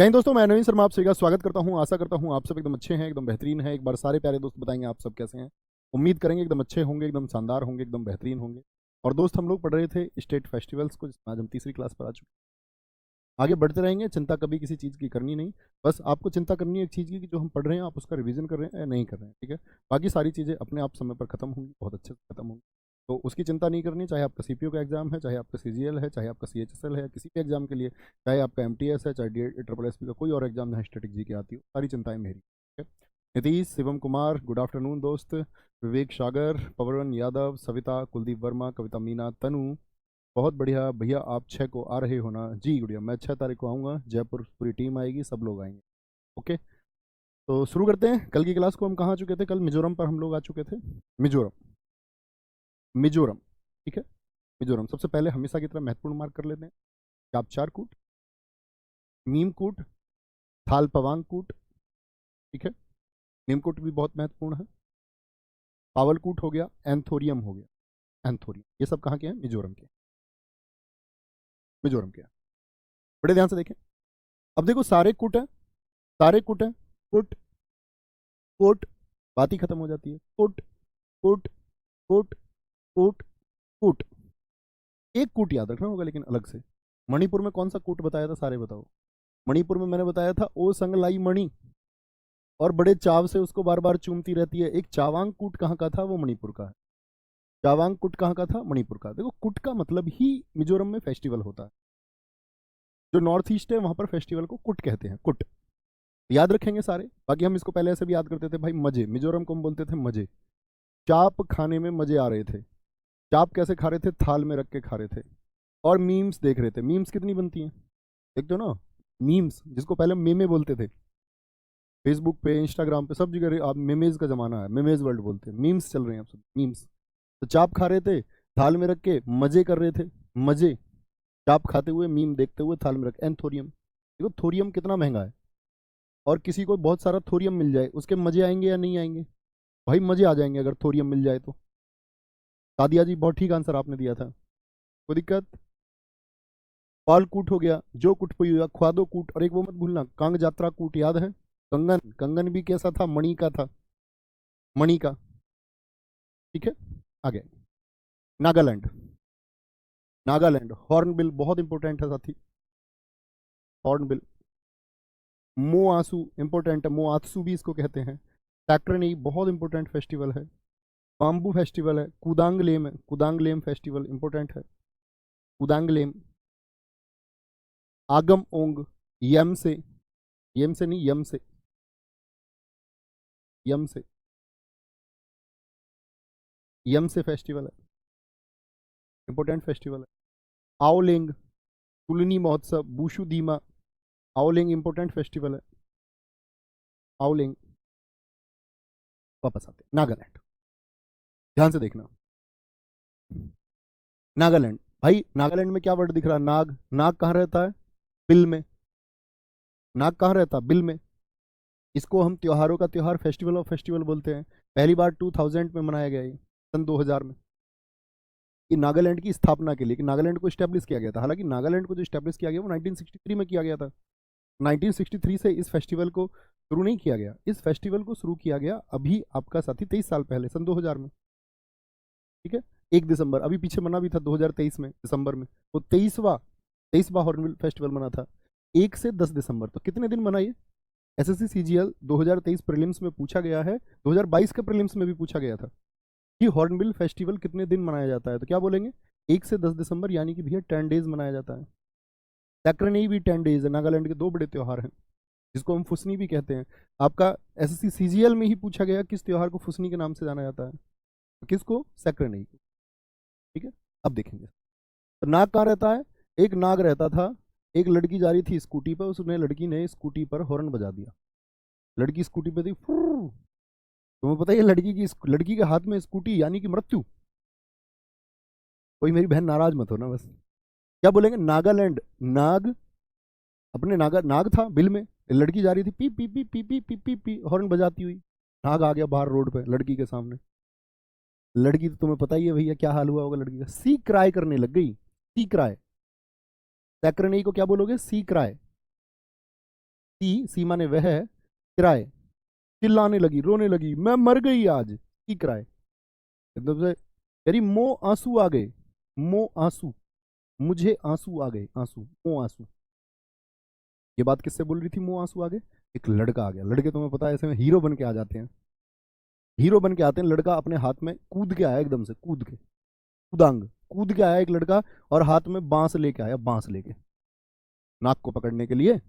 जय हिंद दोस्तों, मैं नवीन शर्मा आप सभी का स्वागत करता हूं। आशा करता हूं आप सब एकदम अच्छे हैं, एकदम बेहतरीन हैं। एक बार सारे प्यारे दोस्त बताएंगे आप सब कैसे हैं। उम्मीद करेंगे एकदम अच्छे होंगे, एकदम शानदार होंगे, एकदम बेहतरीन होंगे। और दोस्त, हम लोग पढ़ रहे थे स्टेट फेस्टिवल्स को, जिसमें आज हम तीसरी क्लास पर आ चुके हैं। आगे बढ़ते रहेंगे, चिंता कभी किसी चीज़ की करनी नहीं। बस आपको चिंता करनी है एक चीज़ की कि जो हम पढ़ रहे हैं आप उसका रिवीजन कर रहे हैं या नहीं कर रहे हैं, ठीक है। बाकी सारी चीज़ें अपने आप समय पर खत्म होंगी, बहुत अच्छे से खत्म होंगी। तो उसकी चिंता नहीं करनी, चाहे आपका सीपीयू का एग्जाम है, चाहे आपका सीजीएल है, चाहे आपका सीएचएसएल है, किसी भी एग्जाम के लिए, चाहे आपका एमटीएस है, चाहे ट्रिपल एसपी का कोई और एग्जाम जहाँ स्ट्रेटेजी की आती हो, सारी चिंताएं मेरी, ठीक है। नीतीश, शिवम कुमार, गुड आफ्टरनून दोस्त। विवेक सागर, पवन यादव, सविता, कुलदीप वर्मा, कविता मीना, तनु, बहुत बढ़िया भैया। आप 6 को आ रहे हो ना? जी गुड़िया, मैं 6 तारीख को आऊँगा। जयपुर पूरी टीम आएगी, सब लोग आएंगे। ओके, तो शुरू करते हैं। कल की क्लास को हम कहाँ आ चुके थे? कल मिजोरम पर हम लोग आ चुके थे। मिजोरम, मिजोरम, ठीक है। मिजोरम सबसे पहले हमेशा की तरह महत्वपूर्ण मार्क कर लेते हैं। चापचार कूट, मीम कूट, थाल पवांग कूट, ठीक है। मीम कूट भी बहुत महत्वपूर्ण है। पावल कूट हो गया, एंथोरियम हो गया। एंथोरियम, ये सब कहाँ के हैं? मिजोरम के। मिजोरम के हैं। बड़े ध्यान से देखें। अब देखो, सारे कूट हैं, सारे कूट हैं। कुट, कोट, बात ही खत्म हो जाती है। कुट, कुट, कुट, कुट, कुट। एक कूट याद रखना होगा लेकिन अलग से। मणिपुर में कौन सा कूट बताया था? सारे बताओ। मणिपुर में मैंने बताया था ओ संगलाई मणि, और बड़े चाव से उसको बार बार चूमती रहती है। एक चावांग कूट कहाँ का था? वो मणिपुर का है। चावांग कूट कहाँ का था? मणिपुर का। देखो, कुट का मतलब ही मिजोरम में फेस्टिवल होता है। जो नॉर्थ ईस्ट है वहां पर फेस्टिवल को कुट कहते हैं। कुट याद रखेंगे सारे। बाकी हम इसको पहले ऐसे भी याद करते थे भाई, मजे। मिजोरम को हम बोलते थे मजे। चाप खाने में मजे आ रहे थे। चाप कैसे खा रहे थे? थाल में रख के खा रहे थे। और मीम्स देख रहे थे। मीम्स कितनी बनती हैं देखते हो ना। मीम्स, जिसको पहले मेमे बोलते थे, फेसबुक पे, इंस्टाग्राम पे, सब जगह आप मेमेज का जमाना है, मेमेज वर्ल्ड बोलते हैं। मीम्स चल रहे हैं आप सब, मीम्स। तो चाप खा रहे थे, थाल में रख के मजे कर रहे थे। मजे, चाप खाते हुए, मीम देखते हुए, थाल में रख। एंथोरियम, देखो थोरियम कितना महंगा है। और किसी को बहुत सारा थोरियम मिल जाए, उसके मजे आएंगे या नहीं आएंगे? भाई मजे आ जाएंगे अगर थोरियम मिल जाए तो। सादिया जी, बहुत ठीक आंसर आपने दिया था, कोई दिक्कत? पाल कूट हो गया, जो कुट पुई हुआ, ख्वादो कूट, और एक वो मत भूलना, कांग जात्रा कूट, याद है? कंगन, कंगन भी कैसा था? मणि का था, मणि का, ठीक है। आगे, नागालैंड। नागालैंड, हॉर्नबिल बहुत इंपॉर्टेंट है साथी। हॉर्नबिल। मोआसू इंपॉर्टेंट है, मोआत्सू भी इसको कहते हैं। टैक्टरनी बहुत इंपॉर्टेंट फेस्टिवल है। बाम्बू फेस्टिवल है। कुदांगलेम है, कुदांगलेम फेस्टिवल इंपॉर्टेंट है। कुदांगलेम। आगम ओंग, यम से, यम से नहीं, यम से, यम से, यम से फेस्टिवल है, इंपॉर्टेंट फेस्टिवल है। आओलेंग, कुलनी महोत्सव, बूशु दीमा। आओलेंग इंपॉर्टेंट फेस्टिवल है। आओलेंग। वापस आते हैं, नागालैंड। ध्यान से देखना। नागालैंड, भाई नागालैंड में क्या वर्ड दिख रहा है? नाग। नाग कहाँ रहता है? बिल में। नाग कहाँ रहता है? बिल में। इसको हम त्योहारों का त्योहार, फेस्टिवल ऑफ फेस्टिवल बोलते हैं। पहली बार 2000 में मनाया गया, ये सन 2000 में। ये नागालैंड की स्थापना के लिए, कि नागालैंड को स्टैब्लिश किया गया था। हालांकि नागालैंड को जो स्टैब्लिश किया गया वो 1963 में किया गया था। 1963 से इस फेस्टिवल को शुरू नहीं किया गया। इस फेस्टिवल को शुरू किया गया अभी आपका साथी 23 साल पहले, सन 2000 में, ठीक है। 1 दिसंबर, अभी पीछे मना भी था 2023 में दिसंबर में। तो 23वां हॉर्नबिल फेस्टिवल मना था। 1 से 10 दिसंबर, तो कितने दिन मना ये? एसएससी सीजीएल 2023 प्रीलिम्स में पूछा गया है, 2022 के प्रीलिम्स में भी पूछा गया था कि हॉर्नबिल फेस्टिवल कितने दिन मनाया जाता है। तो क्या बोलेंगे? 1 से 10 दिसंबर, यानी कि भैया 10 डेज मनाया जाता है। टैक्रेनी भी 10 डेज है। नागालैंड के दो बड़े त्योहार हैं, जिसको हम फुसनी भी कहते हैं। आपका एसएससी सीजीएल में ही पूछा गया किस त्योहार को फुसनी के नाम से जाना जाता है। तो किसको? सैक्रेनी को, ठीक है। अब देखेंगे, तो नाग कहाँ रहता है? एक नाग रहता था। एक लड़की जा रही थी स्कूटी पर, उसने, लड़की ने स्कूटी पर हॉर्न बजा दिया। लड़की स्कूटी पे थी, फुर्र। तुम्हें पता है लड़की के हाथ में स्कूटी, यानी कि मृत्यु। कोई मेरी बहन नाराज मत हो ना बस। क्या बोलेंगे? नागालैंड। नाग, अपने नाग था बिल में। लड़की जा रही थी, P P P P P P P P, horn बजाती हुई। नाग आ गया बाहर रोड पे लड़की के सामने। लड़की तो तुम्हें पता ही है भैया क्या हाल हुआ होगा लड़की का। सी क्राई करने लग गई। सी क्राई। सैक्रनी को क्या बोलोगे? सी क्राई। सी माने वह है, किराए, चिल्लाने लगी, रोने लगी, मैं मर गई आज, सी किराए। एकदम से कह रही मो आंसू आ गए, मो आंसू, मुझे आंसू आ गए, आंसू, मो आंसू। ये बात किससे बोल रही थी मो आंसू आ गए? एक लड़का आ गया। लड़के तुम्हें पता है ऐसे में हीरो बन के आ जाते हैं, हीरो बन के आते हैं। लड़का अपने हाथ में कूद के आया, एकदम से कूद के, कूदांग कूद के आया एक लड़का, और हाथ में बांस लेके आया, बांस लेके, नाक को पकड़ने के लिए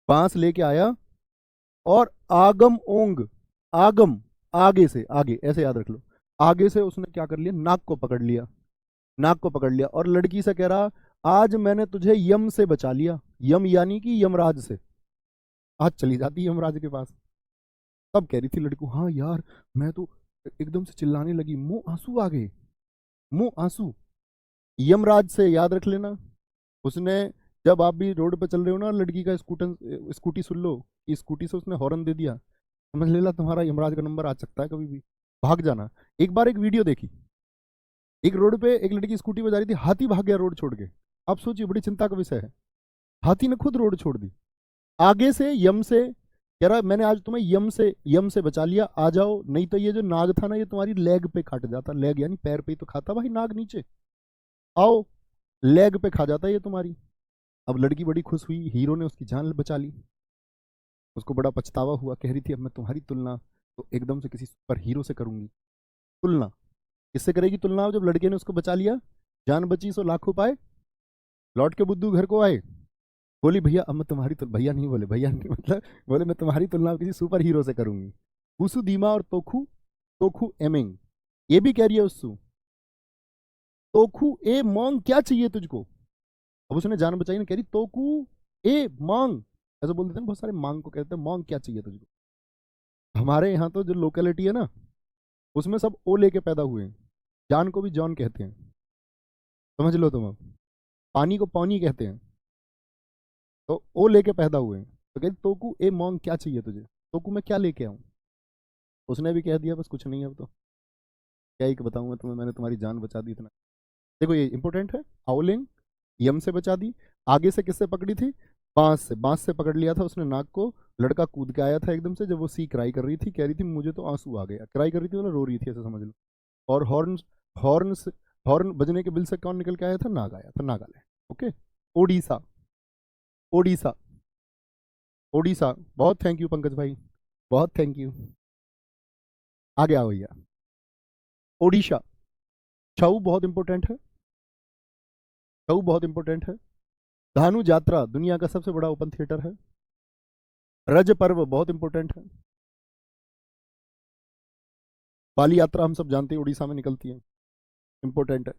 बांस लेके आया। और आगम ओंग, आगम, आगे से, आगे ऐसे याद रख लो, आगे से उसने क्या कर लिया, नाक को पकड़ लिया, नाक को पकड़ लिया, और लड़की से कह रहा आज मैंने तुझे यम से बचा लिया, यम यानी कि यमराज से। आज चली जाती यमराज के पास। तब कह रही थी लड़की, हाँ यार मैं तो, एकदम से चिल्लाने लगी, मुंह आंसू आ गए, मुंह आंसू। यमराज से याद रख लेना, उसने, जब आप भी रोड पे चल रहे हो ना, लड़की का स्कूटी सुन लो कि स्कूटी से उसने हॉर्न दे दिया, समझ लेना तुम्हारा यमराज का नंबर आ सकता है कभी भी, भाग जाना। एक बार एक वीडियो देखी, एक रोड पे एक लड़की स्कूटी पे जा रही थी, हाथी भाग गया रोड छोड़ के। आप सोचिए, बड़ी चिंता का विषय है, हाथी ने खुद रोड छोड़ दी। आगे से यम से कह रहा मैंने आज तुम्हें यम से बचा लिया, आ जाओ, नहीं तो ये जो नाग था ना, ये तुम्हारी लेग पे काट जाता, लेग यानी पैर पे ही तो खाता भाई नाग नीचे, आओ, लेग पे खा जाता ये तुम्हारी। अब लड़की बड़ी खुश हुई, हीरो ने उसकी जान बचा ली। उसको बड़ा पछतावा हुआ, कह रही थी अब मैं तुम्हारी तुलना तो एकदम से किसी सुपर हीरो से करूंगी। तुलना किससे करेगी? तुलना जब लड़के ने उसको बचा लिया, जान बची सो लाखों पाए, लौट के बुद्धू घर को आए, बोली भैया अब मैं तुम्हारी भैया नहीं बोले, भैया नहीं मतलब, बोले मैं तुम्हारी तुलना किसी सुपर हीरो से करूंगी। कुसु दीमा और तोखू, तोखू एमिंग, ये भी कह रही है उससे, तोखू ए मांग क्या चाहिए तुझको। अब उसने जान बचाई ना, कह रही तोखू ए मांग, ऐसे बोल देते हैं बहुत सारे, मांग को कहते हैं मांग क्या चाहिए तुझको। हमारे यहाँ तो जो लोकेलिटी है ना, उसमें सब ओ लेके पैदा हुए हैं, जान को भी जॉन कहते हैं, समझ लो तुम। अब पानी को पानी कहते हैं, तो ओ लेके पैदा हुए हैं। तो कहती तोकू ए मॉन्ग क्या चाहिए तुझे, तोकू मैं क्या लेके आऊं। उसने भी कह दिया बस कुछ नहीं है, अब तो क्या ही बताऊं मैं तुम्हें, मैंने तुम्हारी जान बचा दी इतना। देखो ये इंपॉर्टेंट है, आउलिंग, यम से बचा दी। आगे से किससे पकड़ी थी? बांस से, बांस से पकड़ लिया था उसने नाक को। लड़का कूद के आया था एकदम से, जब वो सी क्राई कर रही थी, कह रही थी मुझे तो आंसू आ गया, क्राई कर रही थी मतलब रो रही थी ऐसा समझ लो। और हॉर्न, हॉर्न से, हॉर्न बजने के बिल से कौन निकल के आया था? नाग आया था, नागालैंड। ओके, ओडिशा, ओडिशा, ओडिशा। बहुत थैंक यू पंकज भाई, बहुत थैंक यू। आगे आओ भैया, ओडिशा। छऊ बहुत इंपॉर्टेंट है, छऊ बहुत इंपॉर्टेंट है। धानु यात्रा दुनिया का सबसे बड़ा ओपन थिएटर है। रज पर्व बहुत इंपॉर्टेंट है। बाली यात्रा हम सब जानते हैं उड़ीसा में निकलती है, इंपॉर्टेंट है।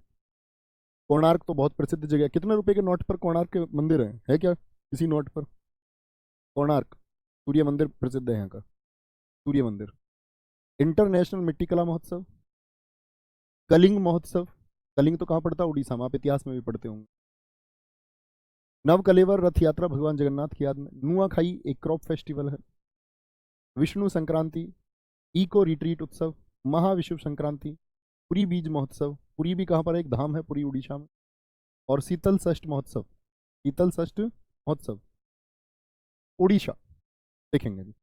कोणार्क तो बहुत प्रसिद्ध जगह है। कितने रुपए के नोट पर कोणार्क के मंदिर है क्या किसी नोट पर? कोणार्क सूर्य मंदिर प्रसिद्ध है यहाँ का, सूर्य मंदिर। इंटरनेशनल मिट्टी कला महोत्सव, कलिंग महोत्सव। कलिंग तो कहाँ पड़ता है? उड़ीसा में, आप इतिहास में भी पढ़ते होंगे। नवकलेवर रथ यात्रा भगवान जगन्नाथ की याद में। नुआखाई एक क्रॉप फेस्टिवल है। विष्णु संक्रांति, इको रिट्रीट उत्सव, महाविषुव संक्रांति, पुरी बीज महोत्सव। पुरी भी कहाँ पर है? एक धाम है पुरी उड़ीसा में। और शीतल षष्ठ महोत्सव, शीतल षष्ठ महोत्सव उड़ीसा, देखेंगे जी।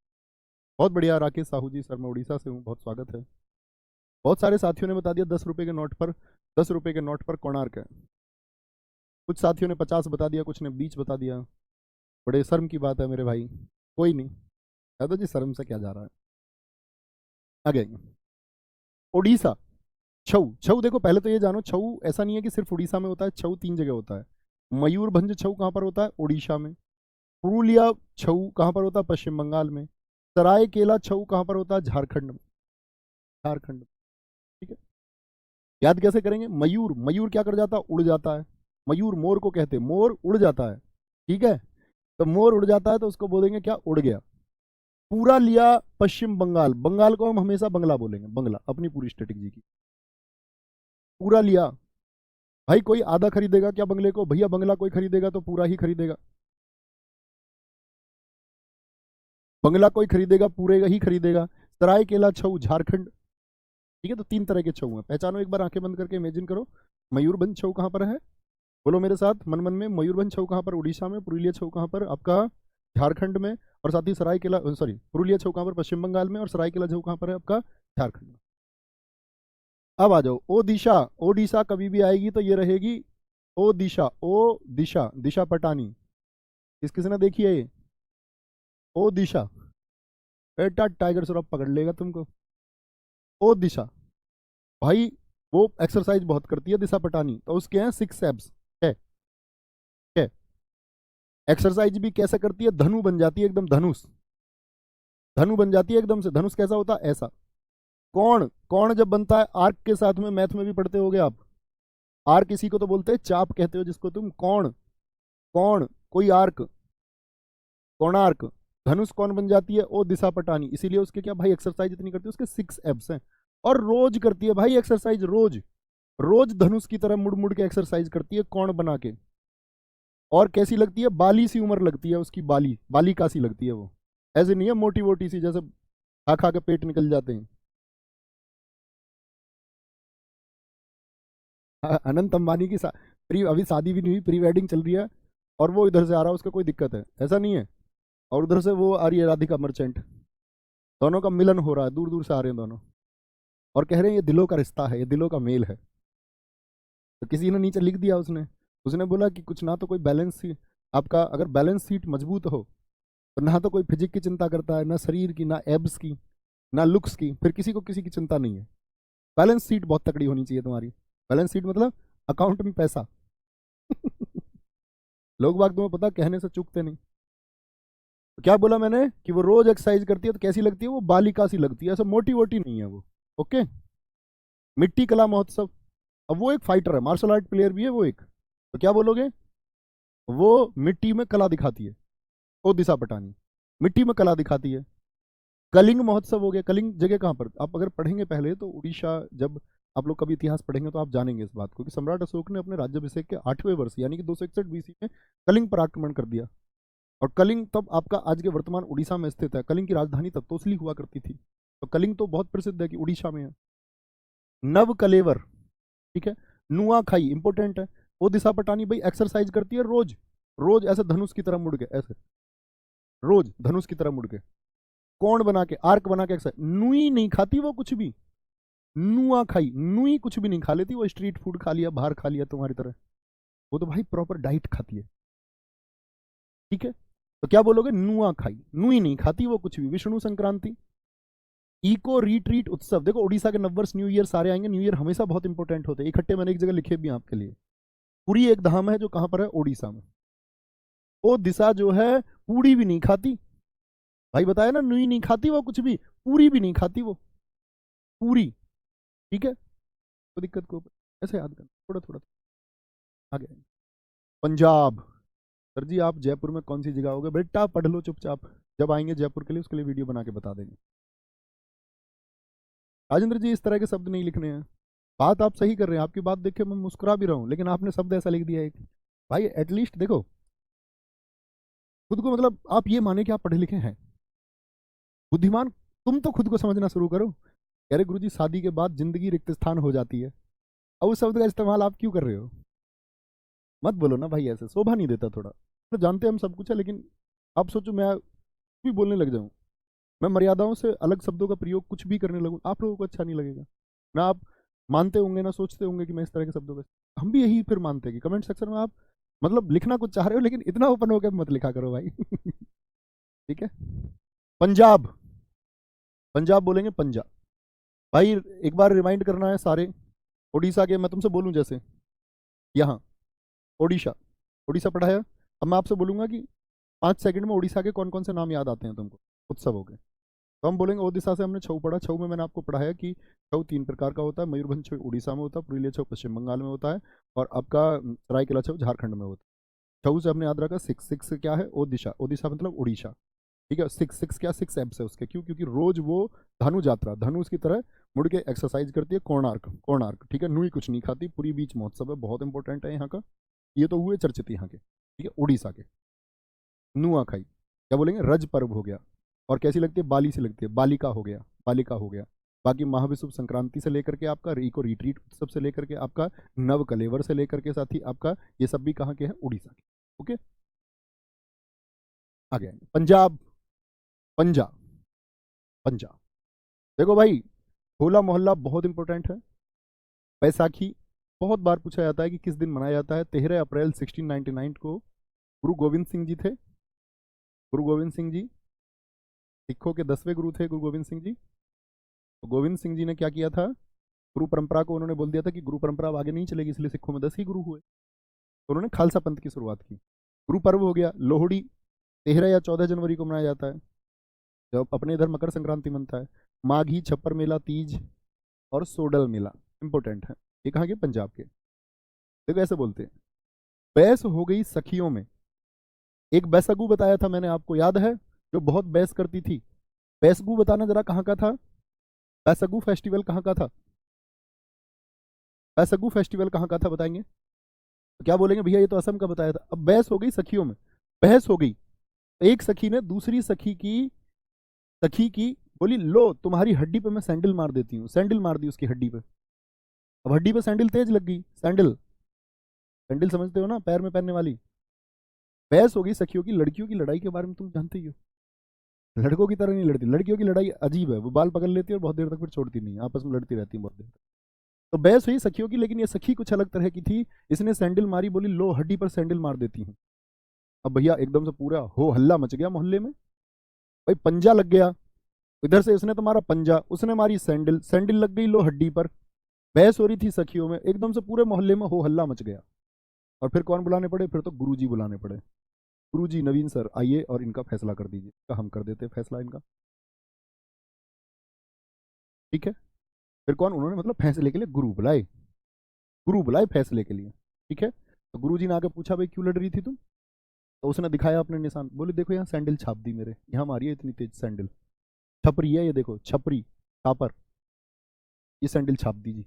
बहुत बढ़िया राकेश साहू जी, सर मैं उड़ीसा से हूँ, बहुत स्वागत है। बहुत सारे साथियों ने बता दिया 10 रुपए के नोट पर, 10 रुपए के नोट पर कोणार्क है। कुछ साथियों ने 50 बता दिया, कुछ ने 20 बता दिया। बड़े शर्म की बात है मेरे भाई, कोई नहीं, दादा जी शर्म से क्या जा रहा है। आगे उड़ीसा, छऊ। छऊ देखो पहले तो ये जानो, छऊ ऐसा नहीं है कि सिर्फ उड़ीसा में होता है, छऊ 3 जगह होता है। मयूरभंज छऊ कहाँ पर होता है? उड़ीसा में। पुरुलिया छऊ कहाँ पर होता है? पश्चिम बंगाल में। सरायकेला छऊ कहाँ पर होता है? झारखंड में, झारखंड। ठीक है, याद कैसे करेंगे? मयूर, मयूर क्या कर जाता है? उड़ जाता है। मयूर मोर को कहते हैं, मोर उड़ जाता है, ठीक है। तो मोर उड़ जाता है तो उसको बोलेंगे क्या? उड़ गया। पूरा लिया पश्चिम बंगाल, बंगाल को हम हमेशा बंगला बोलेंगे, बंगला अपनी पूरी स्ट्रेटेजी की। पूरा लिया, भाई कोई आधा खरीदेगा क्या बंगले को? भैया बंगला कोई खरीदेगा तो पूरा ही खरीदेगा, बंगला कोई खरीदेगा पूरे ही खरीदेगा। सरायकेला छऊ झारखंड, ठीक है। तो 3 तरह के छऊ हैं, पहचानो एक बार, आंखें बंद करके इमेजिन करो। मयूरभंज छऊ कहाँ पर है? बोलो मेरे साथ मन मन में, मयूरभंज छऊ कहाँ पर? उड़ीसा में। पुरुलिया छऊ कहाँ पर? आपका झारखंड में, और साथ ही सरायकेला, सॉरी पुरुलिया छऊ कहाँ पर, पश्चिम बंगाल में, और सरायकेला छऊ कहाँ पर है आपका, झारखंड में। अब आ जाओ ओडिशा। ओडिशा कभी भी आएगी तो ये रहेगी ओ दिशा, ओ दिशा, दिशा पटानी। किस ने देखी है ये ओ दिशा? बेटा टाइगर श्रॉफ पकड़ लेगा तुमको। ओ दिशा भाई, वो एक्सरसाइज बहुत करती है दिशा पटानी, तो उसके हैं 6 एब्स है। एक्सरसाइज भी कैसे करती है, धनु बन जाती है एकदम, धनुष, धनु बन जाती है एकदम से। धनुष कैसा होता है, ऐसा। कौन कौन जब बनता है आर्क के साथ में, मैथ में भी पढ़ते होगे आप। आर्क इसी को तो बोलते हैं, चाप कहते हो जिसको तुम। कौन कौन कोई आर्क, कोणार्क, धनुष कौन बन जाती है, ओ दिशा पटानी। इसीलिए उसके क्या भाई एक्सरसाइज इतनी करती है, उसके 6 एब्स हैं। और रोज करती है भाई एक्सरसाइज, रोज रोज धनुष की तरह मुड़ मुड़ के एक्सरसाइज करती है, कौन बना के। और कैसी लगती है, बाली सी उम्र लगती है उसकी, बाली बालिका सी लगती है वो। ऐसे नहीं है मोटी मोटी सी, जैसे खा खा के पेट निकल जाते हैं। अनंत अंबानी की प्री, अभी शादी भी नहीं हुई, प्री वेडिंग चल रही है, और वो इधर से आ रहा है, उसका कोई दिक्कत है ऐसा नहीं है। और उधर से वो आ रही है राधिका मर्चेंट, दोनों का मिलन हो रहा है, दूर दूर से आ रहे हैं दोनों, और कह रहे हैं ये दिलों का रिश्ता है, ये दिलों का मेल है। तो किसी ने नीचे लिख दिया, उसने उसने बोला कि कुछ ना तो कोई बैलेंस सी, आपका अगर बैलेंस शीट मजबूत हो तो ना तो कोई फिजिक की चिंता करता है, ना शरीर की, ना एब्स की, ना लुक्स की, फिर किसी को किसी की चिंता नहीं है। बैलेंस शीट बहुत तकड़ी होनी चाहिए तुम्हारी। बैलेंस शीट मतलब अकाउंट में पैसा। लोग बाग तुम्हें पता कहने से चूकते नहीं। तो क्या बोला मैंने कि वो रोज एक्सरसाइज करती है, तो कैसी लगती है वो, बालिका सी लगती है, ऐसा मोटी वोटी नहीं है वो। ओके। मिट्टी कला महोत्सव, अब वो एक फाइटर है, मार्शल आर्ट प्लेयर भी है वो एक, तो क्या बोलोगे, वो मिट्टी में कला दिखाती है, ओ दिशा पटानी मिट्टी में कला दिखाती है। कलिंग महोत्सव हो गया। कलिंग जगह कहाँ पर, आप अगर पढ़ेंगे पहले तो उड़ीसा, जब आप लोग कभी इतिहास पढ़ेंगे तो आप जानेंगे इस बात को कि सम्राट अशोक ने अपने राज्याभिषेक के 8वें वर्ष यानी कि 261 बीसी में कलिंग पर आक्रमण कर दिया। और कलिंग तब आपका आज के वर्तमान उड़ीसा में स्थित है। कलिंग की राजधानी तब तोसली हुआ करती थी। तो कलिंग तो बहुत प्रसिद्ध है कि उड़ीसा में है। नव कलेवर, ठीक है। नुआखाई इंपॉर्टेंट है। वो दिशा पटानी भाई एक्सरसाइज करती है रोज, रोज ऐसे धनुष की तरह मुड़ के, ऐसे रोज धनुष की तरह मुड़ के, कौन बना के, आर्क बना के एक्सरसाइज। नुई नहीं खाती वो कुछ भी, नुआ खाई, नुई कुछ भी नहीं खा लेती वो, स्ट्रीट फूड खा लिया, बाहर खा लिया तुम्हारी तरह। वो तो भाई प्रॉपर डाइट खाती है, ठीक है। तो क्या बोलोगे, नुआ खाई, नुई नहीं खाती वो कुछ भी। विष्णु संक्रांति, इको रिट्रीट उत्सव। देखो उड़ीसा के नववर्ष न्यू ईयर सारे आएंगे, न्यू ईयर हमेशा बहुत इंपॉर्टेंट होते हैं। इकट्ठे मैंने एक जगह लिखे भी हैं आपके लिए। पुरी एक धाम है जो कहां पर है, उड़ीसा में। वो दिशा जो है पूरी भी नहीं खाती भाई, बताया ना, नुई नहीं खाती वो कुछ भी, पूरी भी नहीं खाती वो, पूरी, ठीक है। तो दिक्कत को ऐसे याद करना, थोड़ा थोड़ा आगे। पंजाब, सर जी आप जयपुर में कौन सी जगह होगे, बेटा पढ़ लो चुपचाप, जब आएंगे जयपुर के लिए उसके लिए वीडियो बना के बता देंगे। राजेंद्र जी इस तरह के शब्द नहीं लिखने हैं। बात आप सही कर रहे हैं, आपकी बात देख के मैं मुस्कुरा भी रहा हूँ, लेकिन आपने शब्द ऐसा लिख दिया है कि भाई एटलीस्ट देखो खुद को, मतलब आप ये माने कि आप पढ़े लिखे हैं, बुद्धिमान, तुम तो खुद को समझना शुरू करो। कह रहे गुरुजी शादी के बाद जिंदगी रिक्त स्थान हो जाती है, अब उस शब्द का इस्तेमाल आप क्यों कर रहे हो? मत बोलो ना भाई, ऐसे शोभा नहीं देता थोड़ा। तो जानते हैं हम सब कुछ है, लेकिन आप सोचो मैं भी बोलने लग जाऊं, मैं मर्यादाओं से अलग शब्दों का प्रयोग कुछ भी करने लगूं, आप लोगों को अच्छा नहीं लगेगा ना। आप मानते होंगे ना, सोचते होंगे कि मैं इस तरह के शब्दों का, हम भी यही फिर मानते हैं कि कमेंट सेक्शन में आप मतलब लिखना कुछ चाह रहे हो, लेकिन इतना ओपन होकर मत लिखा करो भाई। ठीक है। पंजाब, पंजाब बोलेंगे पंजाब भाई। एक बार रिमाइंड करना है सारे, उड़ीसा के, मैं तुमसे बोलूं जैसे यहाँ ओडिशा, उड़ीसा पढ़ा है। अब मैं आपसे बोलूंगा कि 5 सेकंड में उड़ीसा के कौन कौन से नाम याद आते हैं तुमको, उत्सव हो गए। तो हम बोलेंगे ओडिशा से, हमने छऊ पढ़ा, छऊ में मैंने आपको पढ़ाया कि छऊ 3 प्रकार का होता है। मयूरभंज छऊ उड़ीसा में होता है, पुरुलिया छऊ पश्चिम बंगाल में होता है, और आपका सरायकेला छऊ झारखंड में होता है। छऊ से हमने याद रखा 6, 6 क्या है, ओडिशा, ओडिशा मतलब उड़ीसा, ठीक है। 6, 6 क्या, 6 एब्स है उसके, क्यों, क्योंकि रोज वो धनु यात्रा, धनुष की तरह मुड़ के एक्सरसाइज करती है। कोणार्क, कोणार्क, ठीक है। नुई कुछ नहीं खाती। पूरी बीच महोत्सव है, बहुत इंपॉर्टेंट है यहाँ का। ये तो हुए चर्चित यहाँ के, ठीक है, उड़ीसा के। नुआखाई क्या बोलेंगे, रज पर्व हो गया। और कैसी लगती है, बाली से लगती है, बालिका हो गया, बालिका हो गया। बाकी महाविषुव संक्रांति से लेकर के आपका इको रिट्रीट उत्सव से लेकर के आपका नव कलेवर से लेकर के साथ ही आपका ये सब भी कहाँ के हैं, उड़ीसा के। ओके। आगे आएंगे। पंजाब, पंजा, पंजा। देखो भाई, होला मोहल्ला बहुत इंपॉर्टेंट है। बैसाखी बहुत बार पूछा जाता है कि किस दिन मनाया जाता है। 13 अप्रैल 1699 को गुरु गोविंद सिंह जी थे। गुरु गोविंद सिंह जी सिखों के 10वें गुरु थे, गुरु गोविंद सिंह जी। तो गोविंद सिंह जी ने क्या किया था, गुरु परंपरा को उन्होंने बोल दिया था कि गुरु परंपरा अब आगे नहीं चलेगी, इसलिए सिखों में 10 ही गुरु हुए। तो उन्होंने खालसा पंथ की शुरुआत की। गुरु पर्व हो गया लोहड़ी, 13 या 14 जनवरी को मनाया जाता है, जब अपने इधर मकर संक्रांति मनता है। माघी, छप्पर मेला, तीज और सोडल मेला इंपॉर्टेंट है। ये कहाँ के, पंजाब के। देखो ऐसे बोलते हैं, बहस हो गई सखियों में। एक बैसगु बताया था मैंने आपको, याद है, जो बहुत बहस करती थी। बैसगु बताना जरा कहाँ का था, बैसगु फेस्टिवल कहाँ का था, बैसगु फेस्टिवल कहाँ का था बताएंगे। तो क्या बोलेंगे, भैया ये तो असम का बताया था। अब बहस हो गई सखियों में, बहस हो गई। एक सखी ने दूसरी सखी की बोली, लो तुम्हारी हड्डी पे मैं सैंडल मार देती हूँ। सैंडल मार दी उसकी हड्डी पे। अब हड्डी पे सैंडल तेज लग गई। सैंडल, सैंडल समझते हो ना, पैर में पहनने वाली। बहस हो गई सखियों की। लड़कियों की लड़ाई के बारे में तुम जानते ही हो, लड़कों की तरह नहीं लड़ती। लड़कियों की लड़ाई अजीब है, वो बाल पकड़ लेती है और बहुत देर तक फिर छोड़ती नहीं है, आपस में लड़ती रहती है बहुत देर तक। तो बहस हुई सखियों की, लेकिन ये सखी कुछ अलग तरह की थी। इसने सैंडल मारी, बोली लो हड्डी पर सैंडल मार देती हूँ। अब भैया एकदम से पूरा हो हल्ला मच गया मोहल्ले में। भाई पंजा लग गया, इधर से इसने तो मारा पंजा, उसने मारी सैंडल, सैंडल लग गई लो हड्डी पर। बहस हो रही थी सखियों में, एकदम से पूरे मोहल्ले में हो हल्ला मच गया। और फिर कौन बुलाने पड़े, फिर तो गुरुजी बुलाने पड़े। गुरुजी नवीन सर आइए और इनका फैसला कर दीजिए। का हम कर देते फैसला इनका, ठीक है। फिर कौन, उन्होंने मतलब फैसले के लिए गुरु बुलाए, गुरु बुलाए फैसले के लिए, ठीक है। तो गुरुजी ने आके पूछा, भाई क्यों लड़ रही थी तुम। तो उसने दिखाया अपने निशान, बोले देखो यहाँ सैंडल छाप दी मेरे, यहाँ मारी है इतनी तेज सैंडल। छपरी है ये, देखो छपरी, छापर, ये सैंडल छाप दीजिए,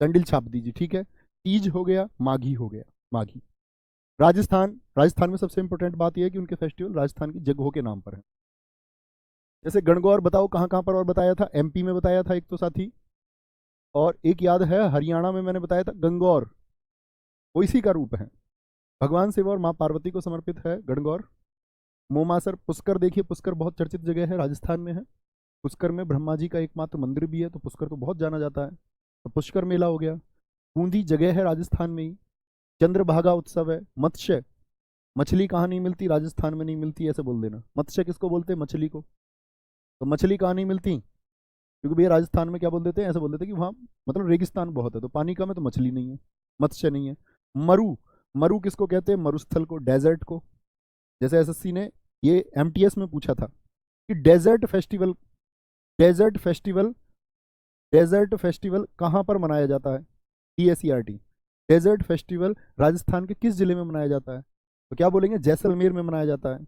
सैंडल छाप दीजिए, ठीक है। तीज हो गया, माघी हो गया, माघी। राजस्थान, राजस्थान में सबसे इंपॉर्टेंट बात यह है कि उनके फेस्टिवल राजस्थान की जगहों के नाम पर है। जैसे गणगौर बताओ कहाँ कहाँ पर, और बताया था एमपी में बताया था एक तो साथी, और एक याद है हरियाणा में मैंने बताया था गंगौर, वो इसी का रूप है। भगवान शिव और माँ पार्वती को समर्पित है गणगौर। मोमासर, पुष्कर देखिए, पुष्कर बहुत चर्चित जगह है, राजस्थान में है। पुष्कर में ब्रह्मा जी का एकमात्र मंदिर भी है, तो पुष्कर तो बहुत जाना जाता है। तो पुष्कर मेला हो गया। बूंदी जगह है राजस्थान में ही। चंद्रभागा उत्सव है। मत्स्य, मछली कहाँ नहीं मिलती, राजस्थान में नहीं मिलती, ऐसे बोल देना। मत्स्य किसको बोलते हैं, मछली को। तो मछली कहाँ नहीं मिलती, क्योंकि भैया राजस्थान में क्या बोल देते हैं, ऐसे बोल देते हैं कि वहाँ मतलब रेगिस्तान बहुत है, तो पानी कम है, तो मछली नहीं है, मत्स्य नहीं है। मरु, मरु किसको कहते हैं, मरुस्थल को, डेजर्ट को। जैसे एसएससी ने ये एमटीएस में पूछा था कि desert festival, desert festival, desert festival कहाँ पर मनाया जाता है, DSERT। डेजर्ट फेस्टिवल राजस्थान के किस जिले में मनाया जाता है, तो क्या बोलेंगे, जैसलमेर में मनाया जाता है।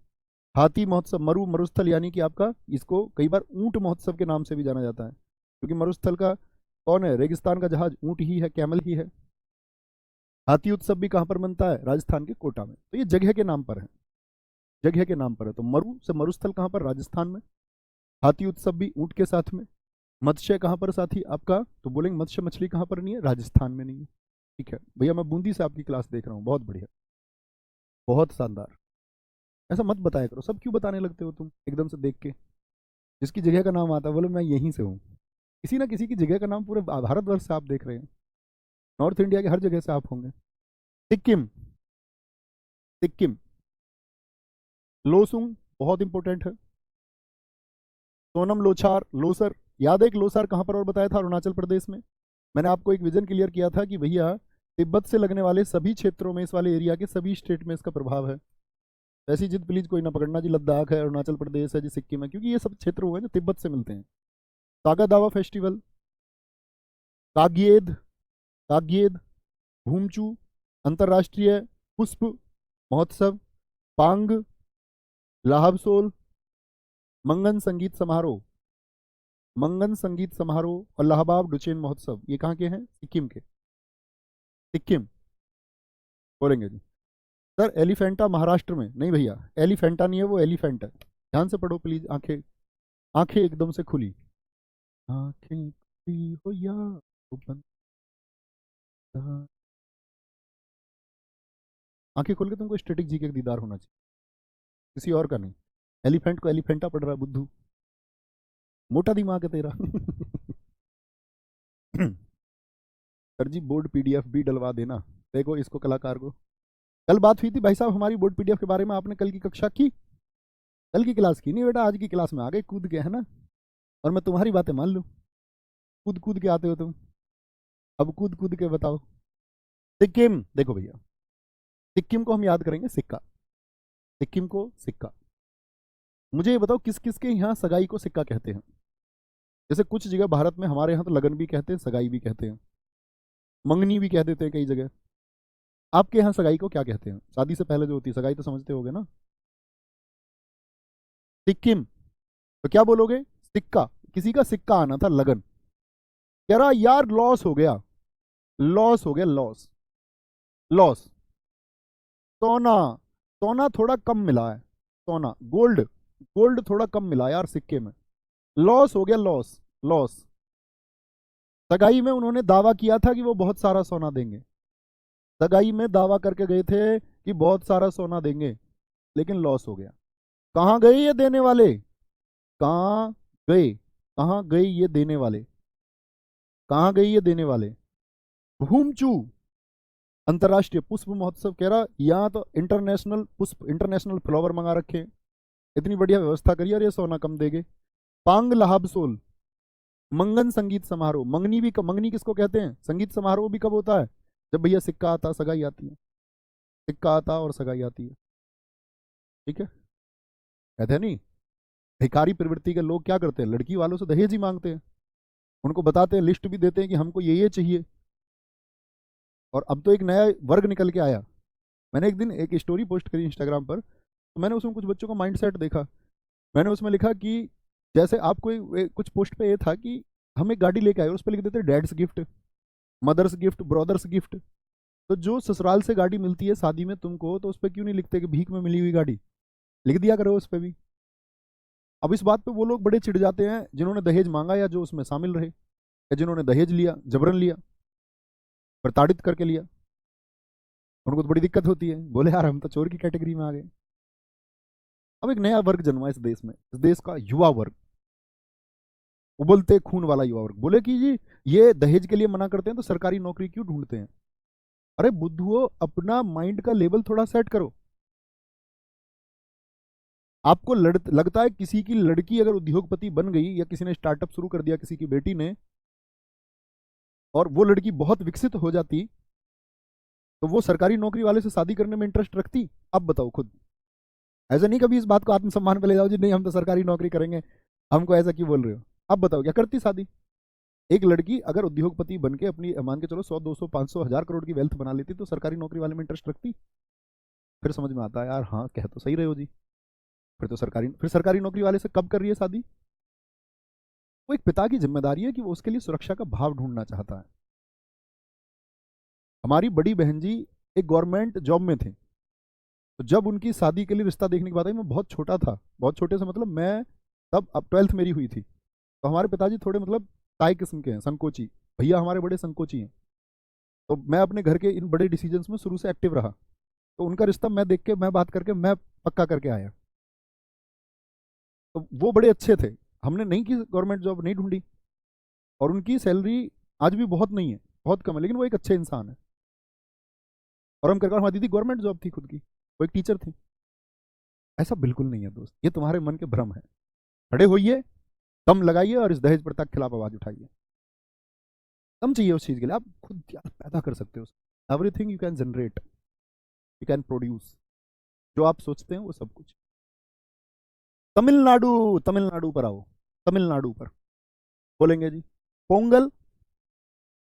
हाथी महोत्सव, मरुस्थल, यानी कि आपका इसको कई बार ऊंट महोत्सव के नाम से भी जाना जाता है, क्योंकि मरुस्थल का कौन है, रेगिस्तान का जहाज ऊंट ही है, कैमल ही है। हाथी उत्सव भी कहाँ पर बनता है, राजस्थान के कोटा में। तो ये जगह के नाम पर है, जगह के नाम पर है। तो मरु से मरुस्थल कहाँ पर, राजस्थान में। हाथी उत्सव भी ऊंट के साथ में। मत्स्य कहाँ पर साथी आपका, तो बोलेंगे मत्स्य, मछली कहाँ पर नहीं है, राजस्थान में नहीं है, ठीक है भैया। मैं बूंदी से आपकी क्लास देख रहा हूँ, बहुत बढ़िया, बहुत शानदार। ऐसा मत बताया करो, सब क्यों बताने लगते हो तुम एकदम से देख के। जिसकी जगह का नाम आता है बोले मैं यहीं से हूँ। किसी ना किसी की जगह का नाम पूरे भारतवर्ष से आप देख रहे हैं, नॉर्थ इंडिया के हर जगह से आप होंगे। सिक्किम, सिक्किम, लोसुंग बहुत इंपॉर्टेंट है। सोनम लोछार, लोसर, याद है एक लोसर कहाँ पर और बताया था, अरुणाचल प्रदेश में। मैंने आपको एक विजन क्लियर किया था कि भैया तिब्बत से लगने वाले सभी क्षेत्रों में, इस वाले एरिया के सभी स्टेट में इसका प्रभाव है। ऐसी जिद प्लीज कोई ना पकड़ना जी, लद्दाख है, अरुणाचल प्रदेश है जी, सिक्किम है, क्योंकि ये सब क्षेत्र हुए जो तिब्बत से मिलते हैं। तागा दावा फेस्टिवल, काग्येद, काग्येद, भूमचू, अंतर्राष्ट्रीय पुष्प महोत्सव, पांग, लाहबसोल, मंगन संगीत समारोह, मंगन संगीत समारोह और लाहबाब डुचेन महोत्सव, ये कहाँ के हैं, सिक्किम के। सिक्किम बोलेंगे जी। सर एलिफेंटा महाराष्ट्र में नहीं भैया, एलिफेंटा नहीं है वो, एलिफेंट है। ध्यान से पढ़ो प्लीज, आंखें, आंखें एकदम से खुली, आंखें खुली हो या वो बंद, आंखें खोल के तुमको स्टैटिक जीके का दीदार होना चाहिए, किसी और का नहीं। एलिफेंट को एलिफेंटा पढ़ रहा है बुद्धू, मोटा दिमाग है तेरा। सर जी बोर्ड पीडीएफ भी डलवा देना, देखो इसको कलाकार को। कल बात हुई थी भाई साहब हमारी बोर्ड पीडीएफ के बारे में, आपने कल की कक्षा की, कल की क्लास की नहीं बेटा, आज की क्लास में आ गए कूद के, है ना। और मैं तुम्हारी बातें मान लूँ, कूद कूद के आते हो तुम, अब कूद कूद के बताओ। सिक्किम, देखो भैया, सिक्किम को हम याद करेंगे सिक्का, सिक्किम को सिक्का। मुझे ये बताओ किस किस के यहाँ सगाई को सिक्का कहते हैं। जैसे कुछ जगह भारत में, हमारे यहाँ तो लगन भी कहते हैं, सगाई भी कहते हैं, मंगनी भी कह देते हैं कई जगह। आपके यहाँ सगाई को क्या कहते हैं, शादी से पहले जो होती है सगाई, तो समझते होगे ना। सिक्किम, तो क्या बोलोगे, सिक्का। किसी का सिक्का आना था, लगन। कह रहा यार लॉस हो गया, लॉस हो गया, लॉस, लॉस। सोना, सोना थोड़ा कम मिला है, सोना, गोल्ड, गोल्ड थोड़ा कम मिला यार सिक्के में, लॉस हो गया, लॉस, लॉस। सगाई में उन्होंने दावा किया था कि वो बहुत सारा सोना देंगे, सगाई में दावा करके गए थे कि बहुत सारा सोना देंगे, लेकिन लॉस हो गया। कहाँ गए ये देने वाले, कहाँ गए, कहाँ गए ये देने वाले, कहाँ गए ये देने वाले। भूमचू अंतर्राष्ट्रीय पुष्प महोत्सव, कह रहा यहाँ तो इंटरनेशनल पुष्प, इंटरनेशनल फ्लावर मंगा रखे हैं, इतनी बढ़िया व्यवस्था करी और ये सोना कम देंगे। पांग लहाबसोल मंगन संगीत समारोह, मंगनी भी, मंगनी किसको कहते हैं, संगीत समारोह भी कब होता है, जब भैया सिक्का आता, सगाई आती है, सिक्का आता और सगाई आती है, ठीक है। कहते हैं नहीं, भिखारी प्रवृत्ति के लोग क्या करते हैं, लड़की वालों से दहेज ही मांगते हैं, उनको बताते हैं, लिस्ट भी देते हैं कि हमको ये चाहिए। और अब तो एक नया वर्ग निकल के आया। मैंने एक दिन एक स्टोरी पोस्ट करी इंस्टाग्राम पर, तो मैंने उसमें कुछ बच्चों का माइंडसेट देखा। मैंने उसमें लिखा कि जैसे आपको कुछ पोस्ट पे ये था कि हम एक गाड़ी लेके आए और उस पर लिख देते dad's gift, mother's gift, brother's gift. तो जो ससुराल से गाड़ी मिलती है शादी में तुमको, तो उस पर क्यों नहीं लिखते कि भीख में मिली हुई गाड़ी, लिख दिया करो उस पर भी। अब इस बात पे वो लोग बड़े चिढ़ जाते हैं जिन्होंने दहेज मांगा या जो उसमें शामिल रहे, या जिन्होंने दहेज लिया, जबरन लिया, प्रताड़ित करके लिया, उनको तो बड़ी दिक्कत होती है, बोले यार हम तो चोर की कैटेगरी में आ गए। अब एक नया वर्ग जन्मा इस देश में, इस देश का युवा वर्ग, उबलते खून वाला युवा वर्ग, बोले कि जी ये दहेज के लिए मना करते हैं तो सरकारी नौकरी क्यों ढूंढते हैं। अरे बुद्धुओ, अपना माइंड का लेवल थोड़ा सेट करो। आपको लगता है किसी की लड़की अगर उद्योगपति बन गई, या किसी ने स्टार्टअप शुरू कर दिया किसी की बेटी ने, और वो लड़की बहुत विकसित हो जाती, तो वो सरकारी नौकरी वाले से शादी करने में इंटरेस्ट रखती। अब बताओ खुद, ऐसा नहीं कभी इस बात को आत्मसम्मान पे ले जाओ जी नहीं हम तो सरकारी नौकरी करेंगे, हमको ऐसा क्यों बोल रहे हो। अब बताओ क्या करती शादी। एक लड़की अगर उद्योगपति बन के अपनी मान के चलो 100 200 500 1000 करोड़ की वेल्थ बना लेती, तो सरकारी नौकरी वाले में इंटरेस्ट रखती। फिर समझ में आता है यार, हाँ कह तो सही रहे हो जी। फिर सरकारी नौकरी वाले से कब कर रही है शादी। वो एक पिता की जिम्मेदारी है कि वो उसके लिए सुरक्षा का भाव ढूंढना चाहता है। हमारी बड़ी बहन जी एक गवर्नमेंट जॉब में थे, तो जब उनकी शादी के लिए रिश्ता देखने की बात आई, मैं बहुत छोटा था, बहुत छोटे से मतलब मैं तब, अब 12th मेरी हुई थी। तो हमारे पिताजी थोड़े मतलब ताई किस्म के हैं, संकोची, भैया हमारे बड़े संकोची हैं। तो मैं अपने घर के इन बड़े डिसीजंस में शुरू से एक्टिव रहा, तो उनका रिश्ता मैं देख के, मैं बात करके, मैं पक्का करके आया। तो वो बड़े अच्छे थे, हमने नहीं की गवर्नमेंट जॉब, नहीं ढूंढी, और उनकी सैलरी आज भी बहुत नहीं है, बहुत कम है, लेकिन वो एक अच्छे इंसान है। और हम करके, हमारी दीदी गवर्नमेंट जॉब थी खुद की, वो एक टीचर थी। ऐसा बिल्कुल नहीं है दोस्त, ये तुम्हारे मन के भ्रम है। खड़े होइए, दम लगाइए और इस दहेज प्रथा के खिलाफ आवाज उठाइए। दम चाहिए उस चीज के लिए, आप खुद यार पैदा कर सकते हो, everything you can generate, you can produce, जो आप सोचते हैं वो सब कुछ। तमिलनाडु, तमिलनाडु पर आओ, तमिलनाडु पर बोलेंगे जी पोंगल,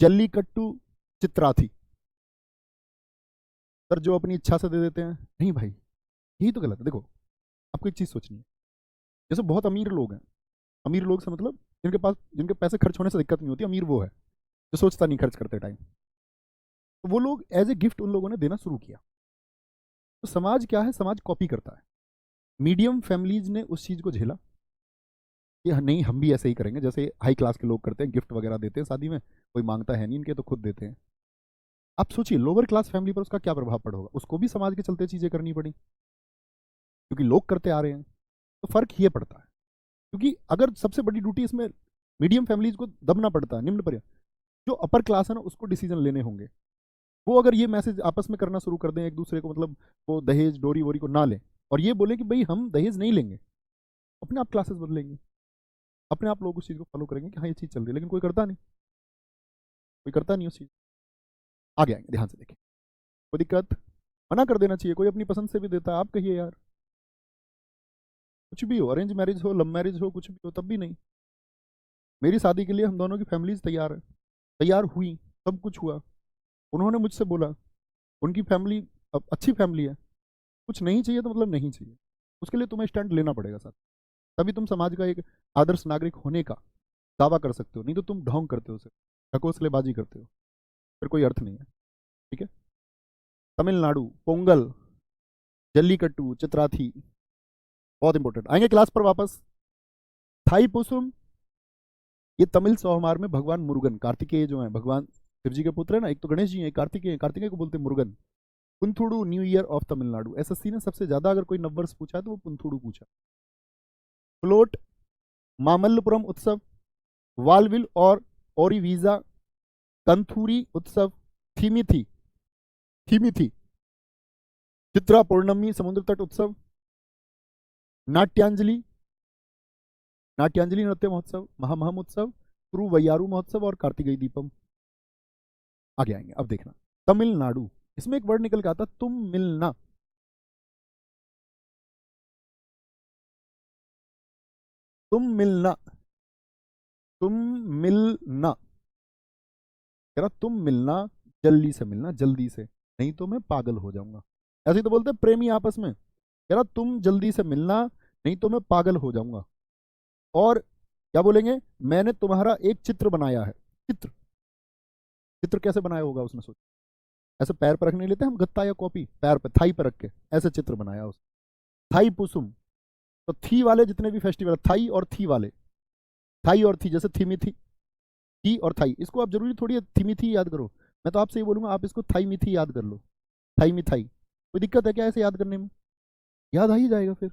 जल्लीकट्टू, चित्राथी। सर जो अपनी इच्छा से दे देते हैं, नहीं भाई यही तो गलत है। देखो आपको एक चीज सोचनी है, जैसे बहुत अमीर लोग हैं, अमीर लोग से मतलब जिनके पास, जिनके पैसे खर्च होने से दिक्कत नहीं होती, अमीर वो है जो सोचता नहीं खर्च करते टाइम। तो वो लोग एज ए गिफ्ट उन लोगों ने देना शुरू किया। तो समाज क्या है, समाज कॉपी करता है। मीडियम फैमिलीज ने उस चीज को झेला कि नहीं हम भी ऐसे ही करेंगे, जैसे हाई क्लास के लोग करते हैं, गिफ्ट वगैरह देते हैं शादी में, कोई मांगता है नहीं इनके तो खुद देते हैं। आप सोचिए लोअर क्लास फैमिली पर उसका क्या प्रभाव पड़ा होगा, उसको भी समाज के चलते चीजें करनी पड़ी क्योंकि लोग करते आ रहे हैं। तो फर्क ये पड़ता है, क्योंकि अगर सबसे बड़ी ड्यूटी इसमें मीडियम फैमिलीज को दबना पड़ता है, निम्न पर जो अपर क्लास है ना उसको डिसीजन लेने होंगे। वो अगर ये मैसेज आपस में करना शुरू कर दें एक दूसरे को, मतलब वो दहेज डोरी वोरी को ना लें और ये बोले कि भाई हम दहेज नहीं लेंगे, अपने आप क्लासेस बदलेंगे, अपने आप लोग उस चीज़ को फॉलो करेंगे कि हाँ ये चीज़ चल रही है, लेकिन कोई करता नहीं, कोई करता नहीं उस चीज़। आगे आएंगे, ध्यान से देखिए। कोई दिक्कत, मना कर देना चाहिए, कोई अपनी पसंद से भी देता है, आप कहिए यार कुछ भी हो, अरेंज मैरिज हो लव मैरिज हो कुछ भी हो, तब भी नहीं। मेरी शादी के लिए हम दोनों की फैमिलीज तैयार है, तैयार हुई, सब कुछ हुआ, उन्होंने मुझसे बोला, उनकी फैमिली अब अच्छी फैमिली है, कुछ नहीं चाहिए तो मतलब नहीं चाहिए, उसके लिए तुम्हें स्टैंड लेना पड़ेगा साथ, तभी तुम समाज का एक आदर्श नागरिक होने का दावा कर सकते हो, नहीं तो तुम ढोंग करते हो, ढकोसलेबाजी करते हो, फिर कोई अर्थ नहीं है। ठीक है। तमिलनाडु पोंगल, जल्लीकट्टू, चित्राथी, बहुत इंपॉर्टेंट। आएंगे क्लास पर वापस। थाई पुसुम, ये तमिल सोहमार में भगवान मुरुगन, कार्तिकेय जो है भगवान शिव जी के पुत्र है ना, एक तो गणेश जी है, कार्तिकेय, कार्तिकेय को बोलते हैं Murugan. Puthandu new year of Tamil Nadu, SSC ने सबसे ज्यादा अगर कोई नववर्ष पूछा है तो वो पुंथुडू पूछा। फ्लोट, मामल्लपुरम उत्सव, वालविल और ओरिवीजा, कंथूरी उत्सव, थीमिथी, थीमिथी, चित्रा पौर्णमी समुद्र तट उत्सव, नाट्यांजलि, नाट्यांजलि नृत्य महोत्सव, महामहम उत्सव, तिरुवैयारू महोत्सव और कार्तिकेय दीपम। आगे आएंगे, अब देखना। तमिलनाडु, इसमें एक वर्ड निकल के आता तुम मिलना, तुम मिलना, तुम मिलना, कह रहा तुम मिलना, जल्दी से मिलना, जल्दी से, नहीं तो मैं पागल हो जाऊंगा। ऐसे ही तो बोलते हैं प्रेमी आपस में, कह रहा तुम जल्दी से मिलना, नहीं तो मैं पागल हो जाऊंगा। और क्या बोलेंगे, मैंने तुम्हारा एक चित्र बनाया है, चित्र, चित्र कैसे बनाया होगा उसने, सोच, ऐसे पैर पर रखने लेते हैं हम गत्ता या कॉपी, पैर पर थाई पर रख के ऐसे चित्र बनाया उस। थाई पुसुम, तो थी वाले जितने भी फेस्टिवल, थाई और थी वाले, थाई और थी, जैसे थीमी थी और थाई, इसको आप जरूरी थोड़ी थीमी थी याद करो, मैं तो आपसे ये बोलूंगा आप इसको थाई मिथी याद कर लो, थाई मिथाई, कोई दिक्कत है क्या ऐसे याद करने में, याद आ ही जाएगा फिर।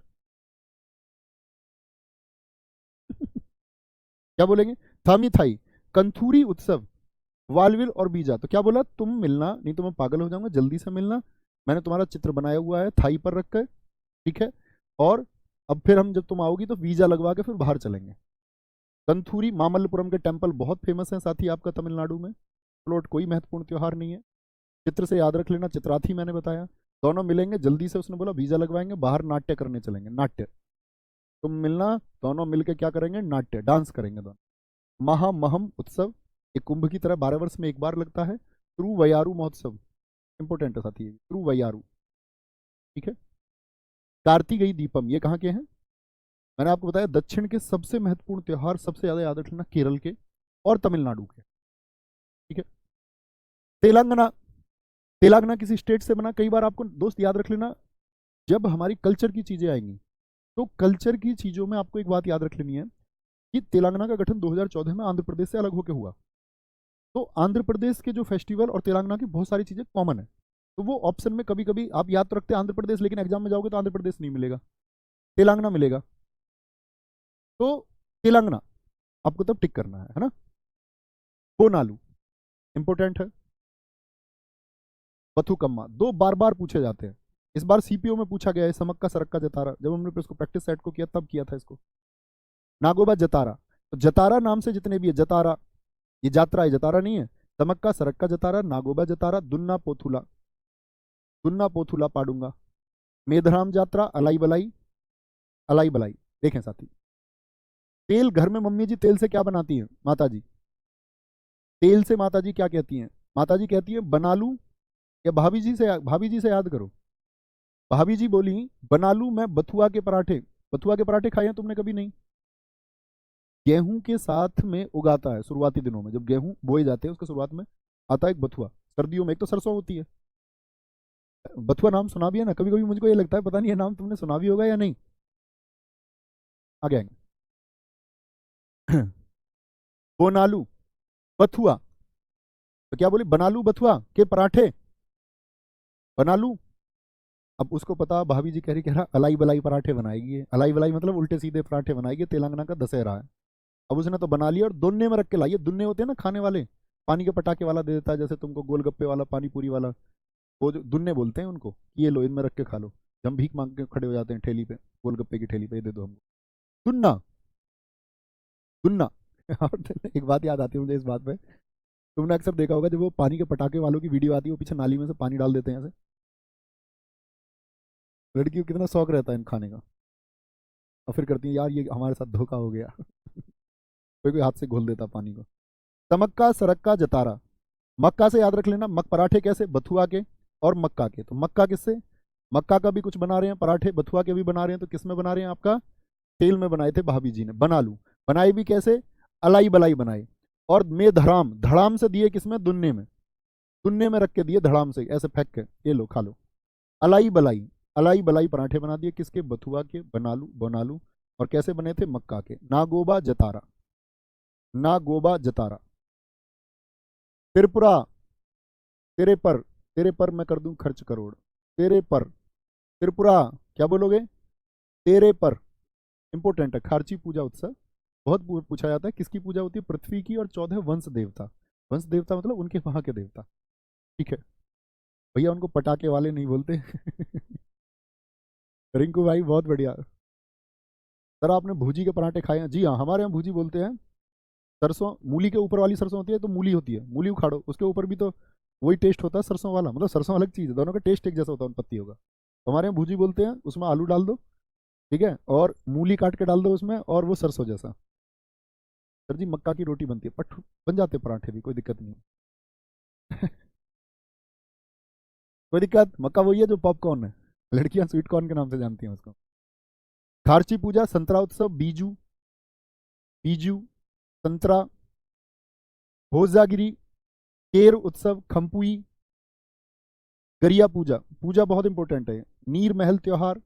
क्या बोलेंगे, थामी थाई, कंथूरी उत्सव, वालविल और बीजा, तो क्या बोला, तुम मिलना, नहीं तो मैं पागल हो जाऊंगा, जल्दी से मिलना, मैंने तुम्हारा चित्र बनाया हुआ है थाई पर रख कर, ठीक है, और अब फिर हम जब तुम आओगी तो वीजा लगवा के फिर बाहर चलेंगे। कंथूरी मामल्लपुरम के टेम्पल बहुत फेमस है साथी आपका तमिलनाडु में। फ्लोट कोई महत्वपूर्ण त्योहार नहीं है, चित्र से याद रख लेना, चित्राथी मैंने बताया, दोनों मिलेंगे जल्दी से, उसने बोला वीजा लगवाएंगे, बाहर नाट्य करने चलेंगे, नाट्य, तुम मिलना, दोनों मिलके क्या करेंगे, नाट्य, डांस करेंगे दोनों। महामहम उत्सव, एक कुंभ की तरह 12 वर्ष में एक बार लगता है। तिरुवैयारू महोत्सव, इंपोर्टेंट है साथी, तिरुवैयारू, ठीक है। कार्तिकेय दीपम, ये कहाँ के हैं, मैंने आपको बताया दक्षिण के सबसे महत्वपूर्ण त्योहार, सबसे ज्यादा याद रखना केरल के और तमिलनाडु के, ठीक है। तेलंगाना, तेलंगाना किसी स्टेट से बना, कई बार आपको दोस्त याद रख लेना, जब हमारी कल्चर की चीजें आएंगी तो कल्चर की चीजों में आपको एक बात याद रख लेनी है कि तेलंगाना का गठन 2014 में आंध्र प्रदेश से अलग होकर हुआ, तो आंध्र प्रदेश के जो फेस्टिवल और तेलंगाना की बहुत सारी चीजें कॉमन है, तो वो ऑप्शन में कभी कभी आप याद तो रखते हैं आंध्र प्रदेश, लेकिन एग्जाम में जाओगे तो आंध्र प्रदेश नहीं मिलेगा, तेलंगाना मिलेगा, तो तेलंगाना आपको तब टिक करना है ना। बोनालू इंपोर्टेंट है। बथुकम्मा, दो बार बार पूछे जाते हैं, इस बार सीपीओ में पूछा गया है, समक्का सरक्का जतारा, जब हमने इसको प्रैक्टिस सेट को किया तब किया था इसको। नागोबा जतारा, तो जतारा नाम से जितने भी है, जतारा ये यात्रा है, जतारा नहीं है, समक्का सरक्का जतारा, नागोबा जतारा, दुन्ना पोथुला, दुन्ना पोथुला पाडूंगा, मेधराम यात्रा, अलाई बलाई, अलाई बलाई। देखें साथी, तेल, घर में मम्मी जी तेल से क्या बनाती हैं, माता जी, तेल से माता जी क्या कहती हैं, माता जी कहती है बना लूं, या भाभी जी से, भाभी जी से याद करो, भाभी जी बोली बना लूं मैं बथुआ के पराठे, बथुआ के पराठे खाए हैं तुमने कभी, नहीं, गेहूं के साथ में उगाता है शुरुआती दिनों में, जब गेहूं बोए जाते हैं उसके शुरुआत में आता है एक बथुआ, सर्दियों में एक तो सरसों होती है, बथुआ नाम सुना भी है ना, कभी कभी मुझको ये लगता है पता नहीं ये नाम तुमने सुना भी होगा या नहीं। आगे आएंगे। बोनालू, बथुआ, तो क्या बोली, बना लूं बथुआ के पराठे, बना लूं। अब उसको पता, भाभी जी कह रहा अलाई बलाई पराठे बनाएगी, अलाई बलाई मतलब उल्टे सीधे पराठे बनाएगी, तेलंगाना का दशहरा है। अब उसने तो बना लिया और दुन्ने में रख के लाई है। दुन्ने होते हैं ना खाने वाले, पानी के पटाखे वाला दे देता है, जैसे तुमको गोलगप्पे वाला, पानी पूरी वाला, वो जो दुन्ने बोलते हैं उनको, ये लो इनमें रख के खा लो। जब हम भीख मांग के खड़े हो जाते हैं ठेली पे, गोलगप्पे की ठेली पे, ये दे दो हमको, दुन्ना, दुन्ना। और एक बात याद आती है मुझे इस बात पे, तुमने अक्सर देखा होगा जब वो पानी के पटाखे वालों की वीडियो आती है, वो पीछे नाली में से पानी डाल देते हैं ऐसे, लड़कियों को कितना शौक रहता है इन खाने का, और फिर करती है यार ये हमारे साथ धोखा हो गया। कोई कोई हाथ से घोल देता पानी को। तमक्का सरक्का जतारा, मक्का से याद रख लेना, मक पराठे कैसे, बथुआ के और मक्का के। तो मक्का किससे, मक्का का भी कुछ बना रहे हैं पराठे, बथुआ के भी बना रहे हैं, तो किस में बना रहे हैं आपका, तेल में बनाए थे भाभी जी ने। बना लूं, बनाई भी कैसे, अलाई बलाई बनाई। और में धड़ाम, धड़ाम से दिए किसमें, दुन्ने में, दुन्ने में रख के दिए धड़ाम से, ऐसे फेंक के, ये लो खा लो। अलाई बलाई, अलाई बलाई पराठे बना दिए किसके, बथुआ के, बना लूं, बना लूं। और कैसे बने थे, मक्का के। नागोबा जतारा, नागोबा जतारा। त्रिपुरा, तेरे पर, तेरे पर मैं कर दूं खर्च करोड़, तेरे पर, त्रिपुरा, क्या बोलोगे, तेरे पर। इंपॉर्टेंट है, खार्ची पूजा उत्सव बहुत पूछा जाता है, किसकी पूजा होती है, पृथ्वी की, और 14 वंश देवता, वंश देवता मतलब उनके वहां के देवता। ठीक है भैया, उनको पटाखे वाले नहीं बोलते। रिंकू भाई बहुत बढ़िया। सर आपने भूजी के पराठे खाए हैं, जी हाँ, हमारे यहाँ भूजी बोलते हैं। सरसों, मूली के ऊपर वाली सरसों होती है, तो मूली होती है, मूली उखाड़ो, उसके ऊपर भी तो वही टेस्ट होता है सरसों वाला, मतलब सरसों अलग चीज़ है, दोनों का टेस्ट एक जैसा होता है उन पत्तियों का। तो हमारे यहाँ भूजी बोलते हैं, उसमें आलू डाल दो, ठीक है, और मूली काट के डाल दो उसमें, और वो सरसों जैसा। सर जी मक्का की रोटी बनती है, पट बन जाते हैं पराठे भी, कोई दिक्कत नहीं। कोई दिक्कत, मक्का वही है जो पॉपकॉर्न है, लड़कियां स्वीट कॉर्न के नाम से जानती हैं उसको। खारची पूजा, संतरा उत्सव, बीजू, बीजू, संतरा, भोजागिरी, केर उत्सव, खम्पुई, गरिया पूजा, पूजा बहुत इंपॉर्टेंट है, नीर महल त्योहार,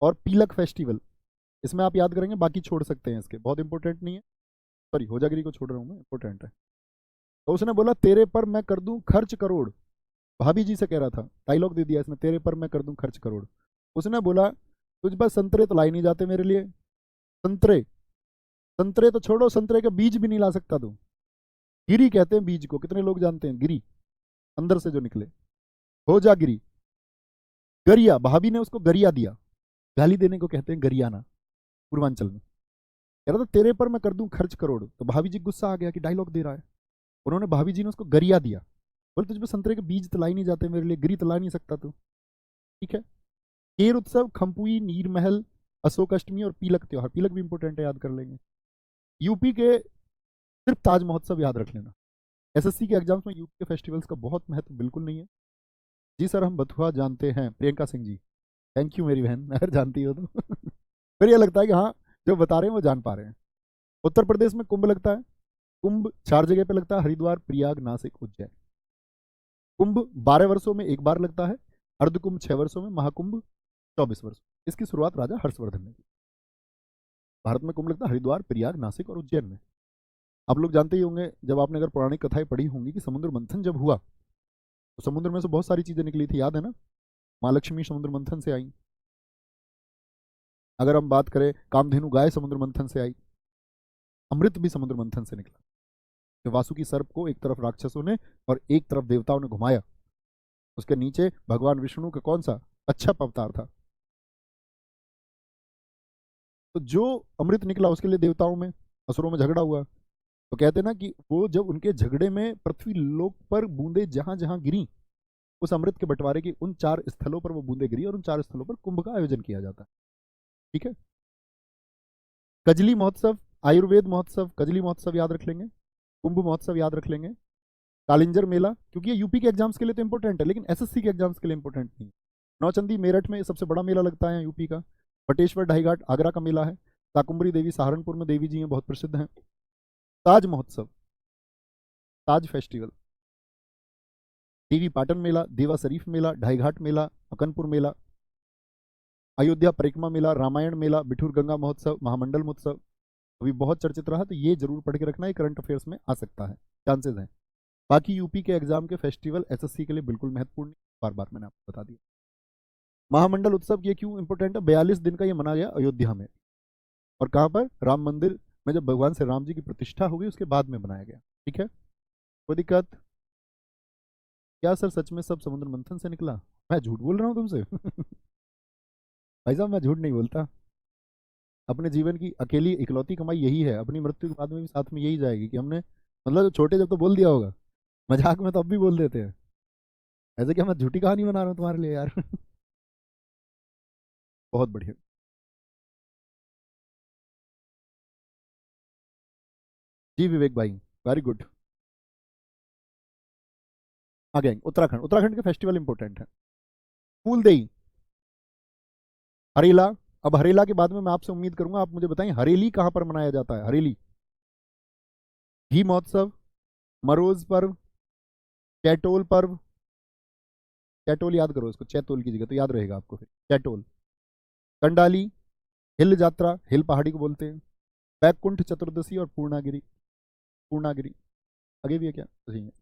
और पीलक फेस्टिवल। इसमें आप याद करेंगे, बाकी छोड़ सकते हैं, इसके बहुत इंपॉर्टेंट नहीं है। सॉरी, होजागिरी को छोड़ रहा हूँ मैं, इंपॉर्टेंट है। तो उसने बोला तेरे पर मैं कर दूं खर्च करोड़, भाभी जी से कह रहा था, डायलॉग दे दिया इसने, तेरे पर मैं कर दूं खर्च करोड़। उसने बोला तुझ पर संतरे तो लाई नहीं जाते मेरे लिए, संतरे, संतरे तो छोड़ो, संतरे के बीज भी नहीं ला सकता तू। गिरी कहते हैं बीज को, कितने लोग जानते हैं, गिरी, अंदर से जो निकले, हो जा गिरी। गरिया, भाभी ने उसको गरिया दिया, गाली देने को कहते हैं गरियाना पूर्वांचल में। कह रहा था तेरे पर मैं कर दूं खर्च करोड़, तो भाभी जी गुस्सा आ गया कि डायलॉग दे रहा है। उन्होंने, भाभी जी ने उसको गरिया दिया, बोले तुझ पे संतरे के बीज तो ला ही नहीं जाते मेरे लिए, गिरी तो ला नहीं सकता तू। ठीक है। केर उत्सव, खम्पुई, नीरमहल, अशोक अष्टमी और पीलक त्योहार। पीलक भी इंपॉर्टेंट है, याद कर लेंगे। यूपी के सिर्फ ताज महोत्सव याद रख लेना। एसएससी के एग्जाम्स में यूपी के फेस्टिवल्स का बहुत महत्व बिल्कुल नहीं है। जी सर हम बथुआ जानते हैं, प्रियंका सिंह जी, थैंक यू मेरी बहन, अगर जानती हो तो। फिर ये लगता है कि हाँ, जो बता रहे हैं वो जान पा रहे हैं। उत्तर प्रदेश में कुंभ लगता है, कुंभ 4 जगह पे लगता है, हरिद्वार, प्रयाग, नासिक, उज्जैन। कुंभ 12 वर्षों में एक बार लगता है, अर्धकुंभ 6 वर्षों में, महाकुंभ 24 वर्ष। इसकी शुरुआत राजा हर्षवर्धन ने की। भारत में कुंभ लगता है हरिद्वार, प्रयाग, नासिक और उज्जैन में। आप लोग जानते ही होंगे, जब आपने अगर पौराणिक कथाएं पढ़ी होंगी, कि समुद्र मंथन जब हुआ तो समुद्र में से बहुत सारी चीजें निकली थी, याद है ना, माँ लक्ष्मी समुद्र मंथन से आई। अगर हम बात करें, कामधेनु गाय समुद्र मंथन से आई, अमृत भी समुद्र मंथन से निकला। तो वासुकी सर्प को एक तरफ राक्षसों ने और एक तरफ देवताओं ने घुमाया, उसके नीचे भगवान विष्णु का कौन सा अच्छा अवतार था, तो जो अमृत निकला उसके लिए देवताओं में, असुरों में झगड़ा हुआ। तो कहते हैं ना कि वो जब उनके झगड़े में पृथ्वी लोक पर बूंदे जहां जहां गिरी, उस अमृत के बंटवारे की उन 4 स्थलों पर वो बूंदे गिरी, और उन 4 स्थलों पर कुंभ का आयोजन किया जाता है। ठीक है। कजली महोत्सव, आयुर्वेद महोत्सव, कजली महोत्सव याद रख लेंगे, कुंभ महोत्सव याद रख लेंगे, कालिंजर मेला, क्योंकि ये यूपी के एग्जाम्स के लिए तो इंपॉर्टेंट है, लेकिन एसएससी के एग्जाम्स के लिए इंपॉर्टेंट नहीं। नौचंदी मेरठ में सबसे बड़ा मेला लगता है यूपी का। बटेश्वर ढाई घाट आगरा का मेला है। शाकुंभरी देवी सहारनपुर में देवी जी हैं, बहुत प्रसिद्ध हैं। ताज महोत्सव, ताज फेस्टिवल, देवी पाटन मेला, देवा शरीफ मेला, ढाई घाट मेला, अकनपुर मेला, अयोध्या परिक्रमा मेला, रामायण मेला, बिठूर गंगा महोत्सव, महामंडल महोत्सव अभी बहुत चर्चित रहा, तो ये जरूर पढ़ के रखना, ये करंट अफेयर्स में आ सकता है, चांसेस हैं। बाकी यूपी के एग्जाम के फेस्टिवल एसएससी के लिए बिल्कुल महत्वपूर्ण नहीं, बार बार मैंने आपको बता दिया। महामंडल उत्सव ये क्यों इंपॉर्टेंट है? 42 दिन का ये मनाया गया अयोध्या में, और कहाँ पर? राम मंदिर में, जब भगवान श्री राम जी की प्रतिष्ठा हो गई उसके बाद में बनाया गया। ठीक है, कोई दिक्कत? क्या सर सच में सब समुद्र मंथन से निकला? मैं झूठ बोल रहा हूँ तुमसे? भाई साहब मैं झूठ नहीं बोलता। अपने जीवन की अकेली इकलौती कमाई यही है, अपनी मृत्यु के बाद में भी साथ में यही जाएगी कि हमने, मतलब छोटे जब तो बोल दिया होगा, मजाक में तो अब भी बोल देते हैं। ऐसे क्या मैं झूठी कहानी बना रहा हूँ तुम्हारे लिए यार? बहुत बढ़िया। जी विवेक भाई, वेरी गुड। आगे उत्तराखंड, उत्तराखंड के फेस्टिवल इंपॉर्टेंट है। फूलदेई, हरेला। अब हरेला के बाद में मैं आपसे उम्मीद करूंगा आप मुझे बताएं हरेली कहां पर मनाया जाता है? हरेली, घी महोत्सव, मरोज पर्व, चैटोल पर्व। चैटोल याद करो इसको, चैतोल की जगह तो याद रहेगा आपको फिर चैटोल। कंडाली, हिल यात्रा, हिल पहाड़ी को बोलते हैं। बैकुंठ चतुर्दशी और पूर्णागिरी, पूर्णागिरी आगे भी है क्या? सही है।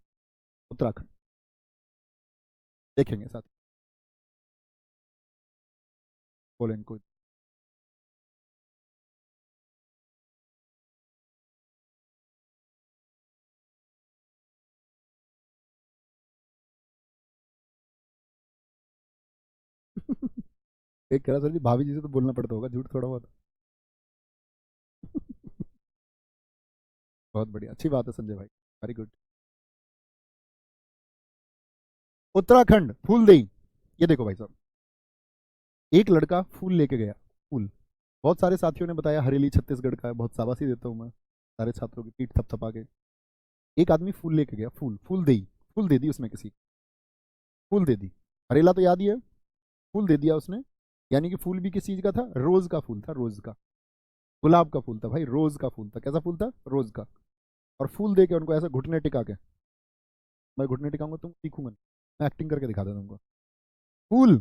उत्तराखंड देखेंगे साथ, बोले इनको। एक कह रहा सर जी भाभी जी से तो बोलना पड़ता होगा झूठ थोड़ा बहुत। बहुत बढ़िया, अच्छी बात है संजय भाई, वेरी गुड। उत्तराखंड फूलदेई, ये देखो भाई साहब, एक लड़का फूल लेके गया, फूल। बहुत सारे साथियों ने बताया हरेली छत्तीसगढ़ का है, बहुत शाबाशी देता हूँ मैं सारे छात्रों की पीठ थपथपा के। एक आदमी फूल लेके गया, फूल, फूल देई, फूल दे दी उसने किसी को, फूल दे दी। हरेला तो याद ही है, फूल दे दिया उसने। यानी कि फूल भी किस चीज का था? रोज का फूल था, रोज का, गुलाब का फूल था भाई, रोज का फूल था। कैसा फूल था? रोज का। और फूल दे के उनको ऐसा घुटने टिका के, मैं घुटने टिकाऊंगा तुम सीखूंगा नहीं, मैं एक्टिंग करके दिखा देता तुमको। फूल,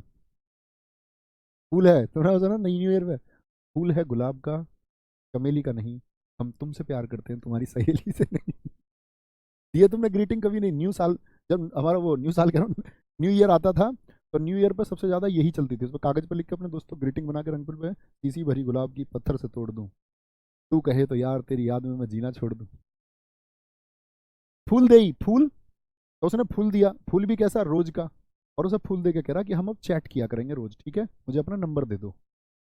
फूल है, तुम्हारा सुना नई न्यू ईयर में, फूल है गुलाब का, चमेली का नहीं, हम तुमसे प्यार करते हैं, तुम्हारी सहेली से नहीं। ये तुमने ग्रीटिंग कभी नहीं? न्यू साल, जब हमारा वो न्यू साल कह रहा हूँ, न्यू ईयर आता था, तो न्यू ईयर पर सबसे ज्यादा यही चलती थी, उस पर कागज पर लिख के अपने दोस्तों ग्रीटिंग बना के रंगपुर पे, सीसी भरी गुलाब की पत्थर से तोड़ दूं, तू कहे तो यार तेरी याद में मैं जीना छोड़ दूं। फूल दे, फूल, तो उसने फूल दिया, फूल भी कैसा? रोज का। और उसे फूल दे के कह रहा कि हम अब चैट किया करेंगे रोज, ठीक है, मुझे अपना नंबर दे दो,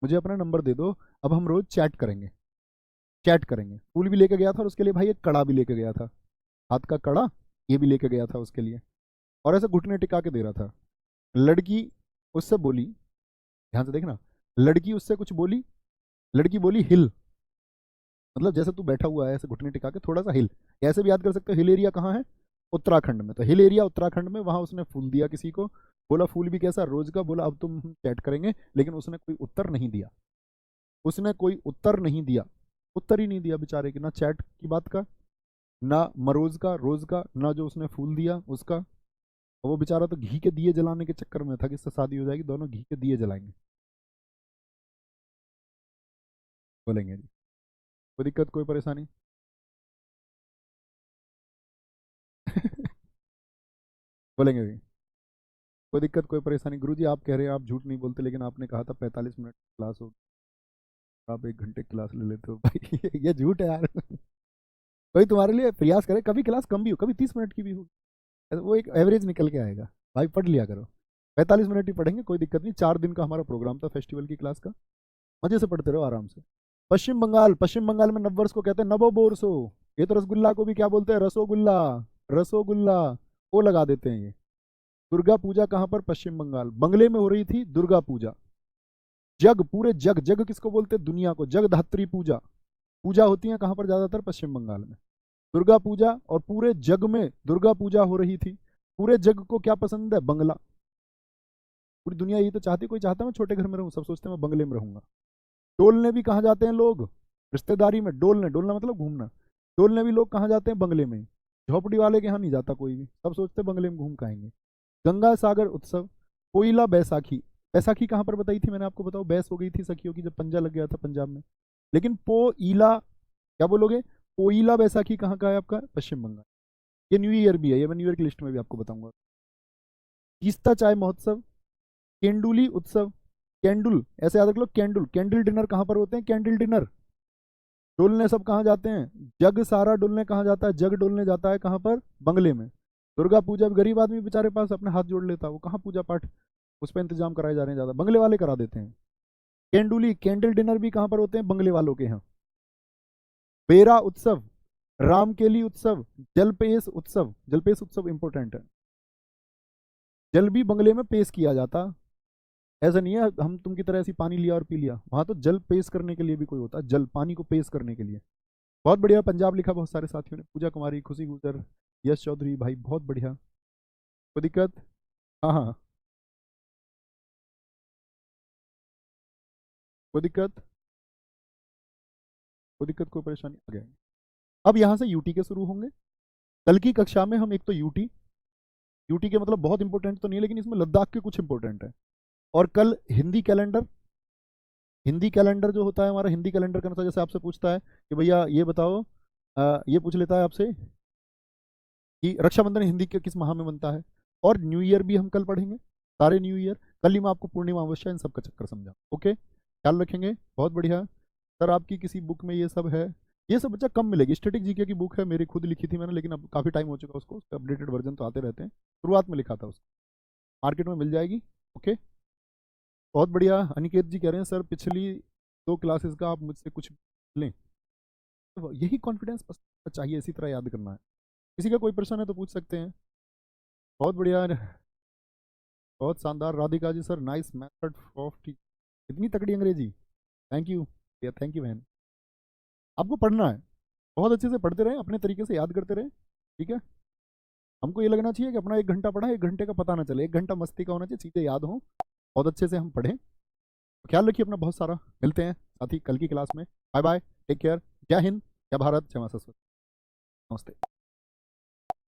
मुझे अपना नंबर दे दो, अब हम रोज चैट करेंगे, चैट करेंगे। फूल भी लेके गया था और उसके लिए भाई एक कड़ा भी लेके गया था, हाथ का कड़ा, ये भी लेके गया था उसके लिए। और ऐसे घुटने टिका के दे रहा था। लड़की उससे बोली, ध्यान से देखना, लड़की उससे कुछ बोली, लड़की बोली हिल, मतलब जैसे तू बैठा हुआ है ऐसे घुटने टिका के थोड़ा सा हिल। ऐसे भी याद कर सकते हो, हिल एरिया कहाँ है? उत्तराखंड में। तो हिल एरिया उत्तराखंड में, वहां उसने फूल दिया किसी को, बोला फूल भी कैसा? रोज का। बोला अब तुम हम चैट करेंगे, लेकिन उसने कोई उत्तर नहीं दिया, उसने कोई उत्तर नहीं दिया, उत्तर ही नहीं दिया बेचारे की, ना चैट की बात का, ना मरोज का, रोज का, ना जो उसने फूल दिया उसका। और वो बेचारा तो घी के दिए जलाने के चक्कर में था कि इससे शादी हो जाएगी, दोनों घी के दिए जलाएंगे। बोलेंगे जी, कोई दिक्कत कोई परेशानी? बोलेंगे भी, कोई दिक्कत कोई परेशानी? गुरुजी आप कह रहे हैं आप झूठ नहीं बोलते, लेकिन आपने कहा था 45 मिनट क्लास हो, आप 1 घंटे क्लास ले लेते हो भाई। ये झूठ है यार। कोई तुम्हारे लिए प्रयास करे, कभी क्लास कम भी हो, कभी 30 मिनट की भी हो, वो एक एवरेज निकल के आएगा। भाई पढ़ लिया करो, 45 मिनट ही पढ़ेंगे, कोई दिक्कत नहीं। 4 दिन का हमारा प्रोग्राम था फेस्टिवल की क्लास का, मजे से पढ़ते रहो आराम से। पश्चिम बंगाल, पश्चिम बंगाल में नववर्ष को कहते हैं नवो बोरसो। ये तो रसगुल्ला को भी क्या बोलते हैं? रसोगुल्ला, रसोगुल्ला, वो लगा देते हैं ये। दुर्गा पूजा कहाँ पर? पश्चिम बंगाल, बंगले में हो रही थी दुर्गा पूजा। जग, पूरे जग, जग किसको बोलते हैं? दुनिया को। जगधात्री पूजा, पूजा होती है कहाँ पर? ज्यादातर पश्चिम बंगाल में। दुर्गा पूजा, और पूरे जग में दुर्गा पूजा हो रही थी। पूरे जग को क्या पसंद है? बंगला। पूरी दुनिया यही तो चाहती, कोई चाहता है मैं छोटे घर में रहूं? सब सोचते हैं मैं बंगले में रहूंगा। डोलने भी कहाँ जाते हैं लोग? रिश्तेदारी में डोलने, डोलना मतलब घूमना। डोलने भी लोग कहाँ जाते हैं? बंगले में। झोपड़ी वाले के यहाँ नहीं जाता कोई भी, सब सोचते हैं बंगले में घूम के आएंगे। गंगा सागर उत्सव, कोयला बैसाखी। बैसाखी कहाँ पर बताई थी मैंने आपको? बताओ, बैस हो गई थी सखियों की जब पंजा लग गया था पंजाब में। लेकिन पोईला, क्या बोलोगे? पोईला बैसाखी कहाँ का है आपका? पश्चिम बंगाल। ये न्यू ईयर भी है, ये मैं न्यू ईयर की लिस्ट में भी आपको बताऊंगा। तीस्ता चाय महोत्सव, केंडुली उत्सव, कैंडुल, ऐसे याद रख लो, कैंडुल, कैंडल डिनर कहाँ पर होते हैं, कैंडल डिनर। डुलने सब कहाँ जाते हैं, जग सारा डुलने कहाँ जाता है, जग डुलने जाता है कहाँ पर, बंगले में। दुर्गा पूजा भी गरीब आदमी बेचारे पास अपने हाथ जोड़ लेता है, वो कहाँ पूजा पाठ उस पर इंतजाम कराए जा रहे हैं, ज्यादा बंगले वाले करा देते हैं। कैंडुली कैंडल डिनर भी कहाँ पर होते हैं, बंगले वालों के यहाँ। बेरा उत्सव, रामकेली उत्सव, जलपेश उत्सव, जलपेश उत्सव इंपॉर्टेंट है। जल भी बंगले में पेश किया जाता, ऐसा नहीं है हम तुम की तरह ऐसी पानी लिया और पी लिया, वहां तो जल पेश करने के लिए भी कोई होता है, जल पानी को पेश करने के लिए। बहुत बढ़िया, पंजाब लिखा बहुत सारे साथियों ने, पूजा कुमारी, खुशी गुजर, यश चौधरी, भाई बहुत बढ़िया। कोई दिक्कत? हाँ हाँ, कोई दिक्कत, कोई दिक्कत, कोई परेशानी आ गया। अब यहाँ से यूटी के शुरू होंगे। कल की कक्षा में हम एक तो यूटी, यूटी के मतलब बहुत इंपॉर्टेंट तो नहीं है, लेकिन इसमें लद्दाख के कुछ इंपॉर्टेंट है। और कल हिंदी कैलेंडर, हिंदी कैलेंडर जो होता है हमारा, हिंदी कैलेंडर का मतलब जैसे आपसे पूछता है कि भैया ये बताओ, ये पूछ लेता है आपसे कि रक्षाबंधन हिंदी के किस माह में बनता है। और न्यू ईयर भी हम कल पढ़ेंगे, सारे न्यू ईयर। कल ही मैं आपको पूर्णिमा अमावस्या इन सब का चक्कर समझा, ओके, ख्याल रखेंगे, बहुत बढ़िया। सर आपकी किसी बुक में ये सब है? ये सब बच्चा कम मिलेगी, स्टैटिक जीके की बुक है, मेरी खुद लिखी थी मैंने, लेकिन अब काफ़ी टाइम हो चुका उसको, उसके अपडेटेड वर्जन तो आते रहते हैं, शुरुआत में लिखा था उसको, मार्केट में मिल जाएगी, ओके। बहुत बढ़िया। अनिकेत जी कह रहे हैं सर पिछली 2 क्लासेस का आप मुझसे कुछ लें, तो यही कॉन्फिडेंस चाहिए, इसी तरह याद करना है। किसी का कोई प्रश्न है तो पूछ सकते हैं। बहुत बढ़िया, बहुत शानदार Radhika ji, sir nice method of teaching, इतनी तकड़ी अंग्रेजी, थैंक यू, या थैंक यू बहन। आपको पढ़ना है, बहुत अच्छे से पढ़ते रहे, अपने तरीके से याद करते रहे, ठीक है। हमको ये लगना चाहिए कि अपना 1 घंटा पढ़ा, 1 घंटे का पता ना चले, 1 घंटा मस्ती का होना चाहिए, चीज़ें याद हों, बहुत अच्छे से हम पढ़ें। तो ख्याल रखिए अपना बहुत सारा, मिलते हैं साथ ही कल की क्लास में। बाय बाय, टेक केयर, जय हिंद, जय भारत, जय मां सरस्वती, नमस्ते।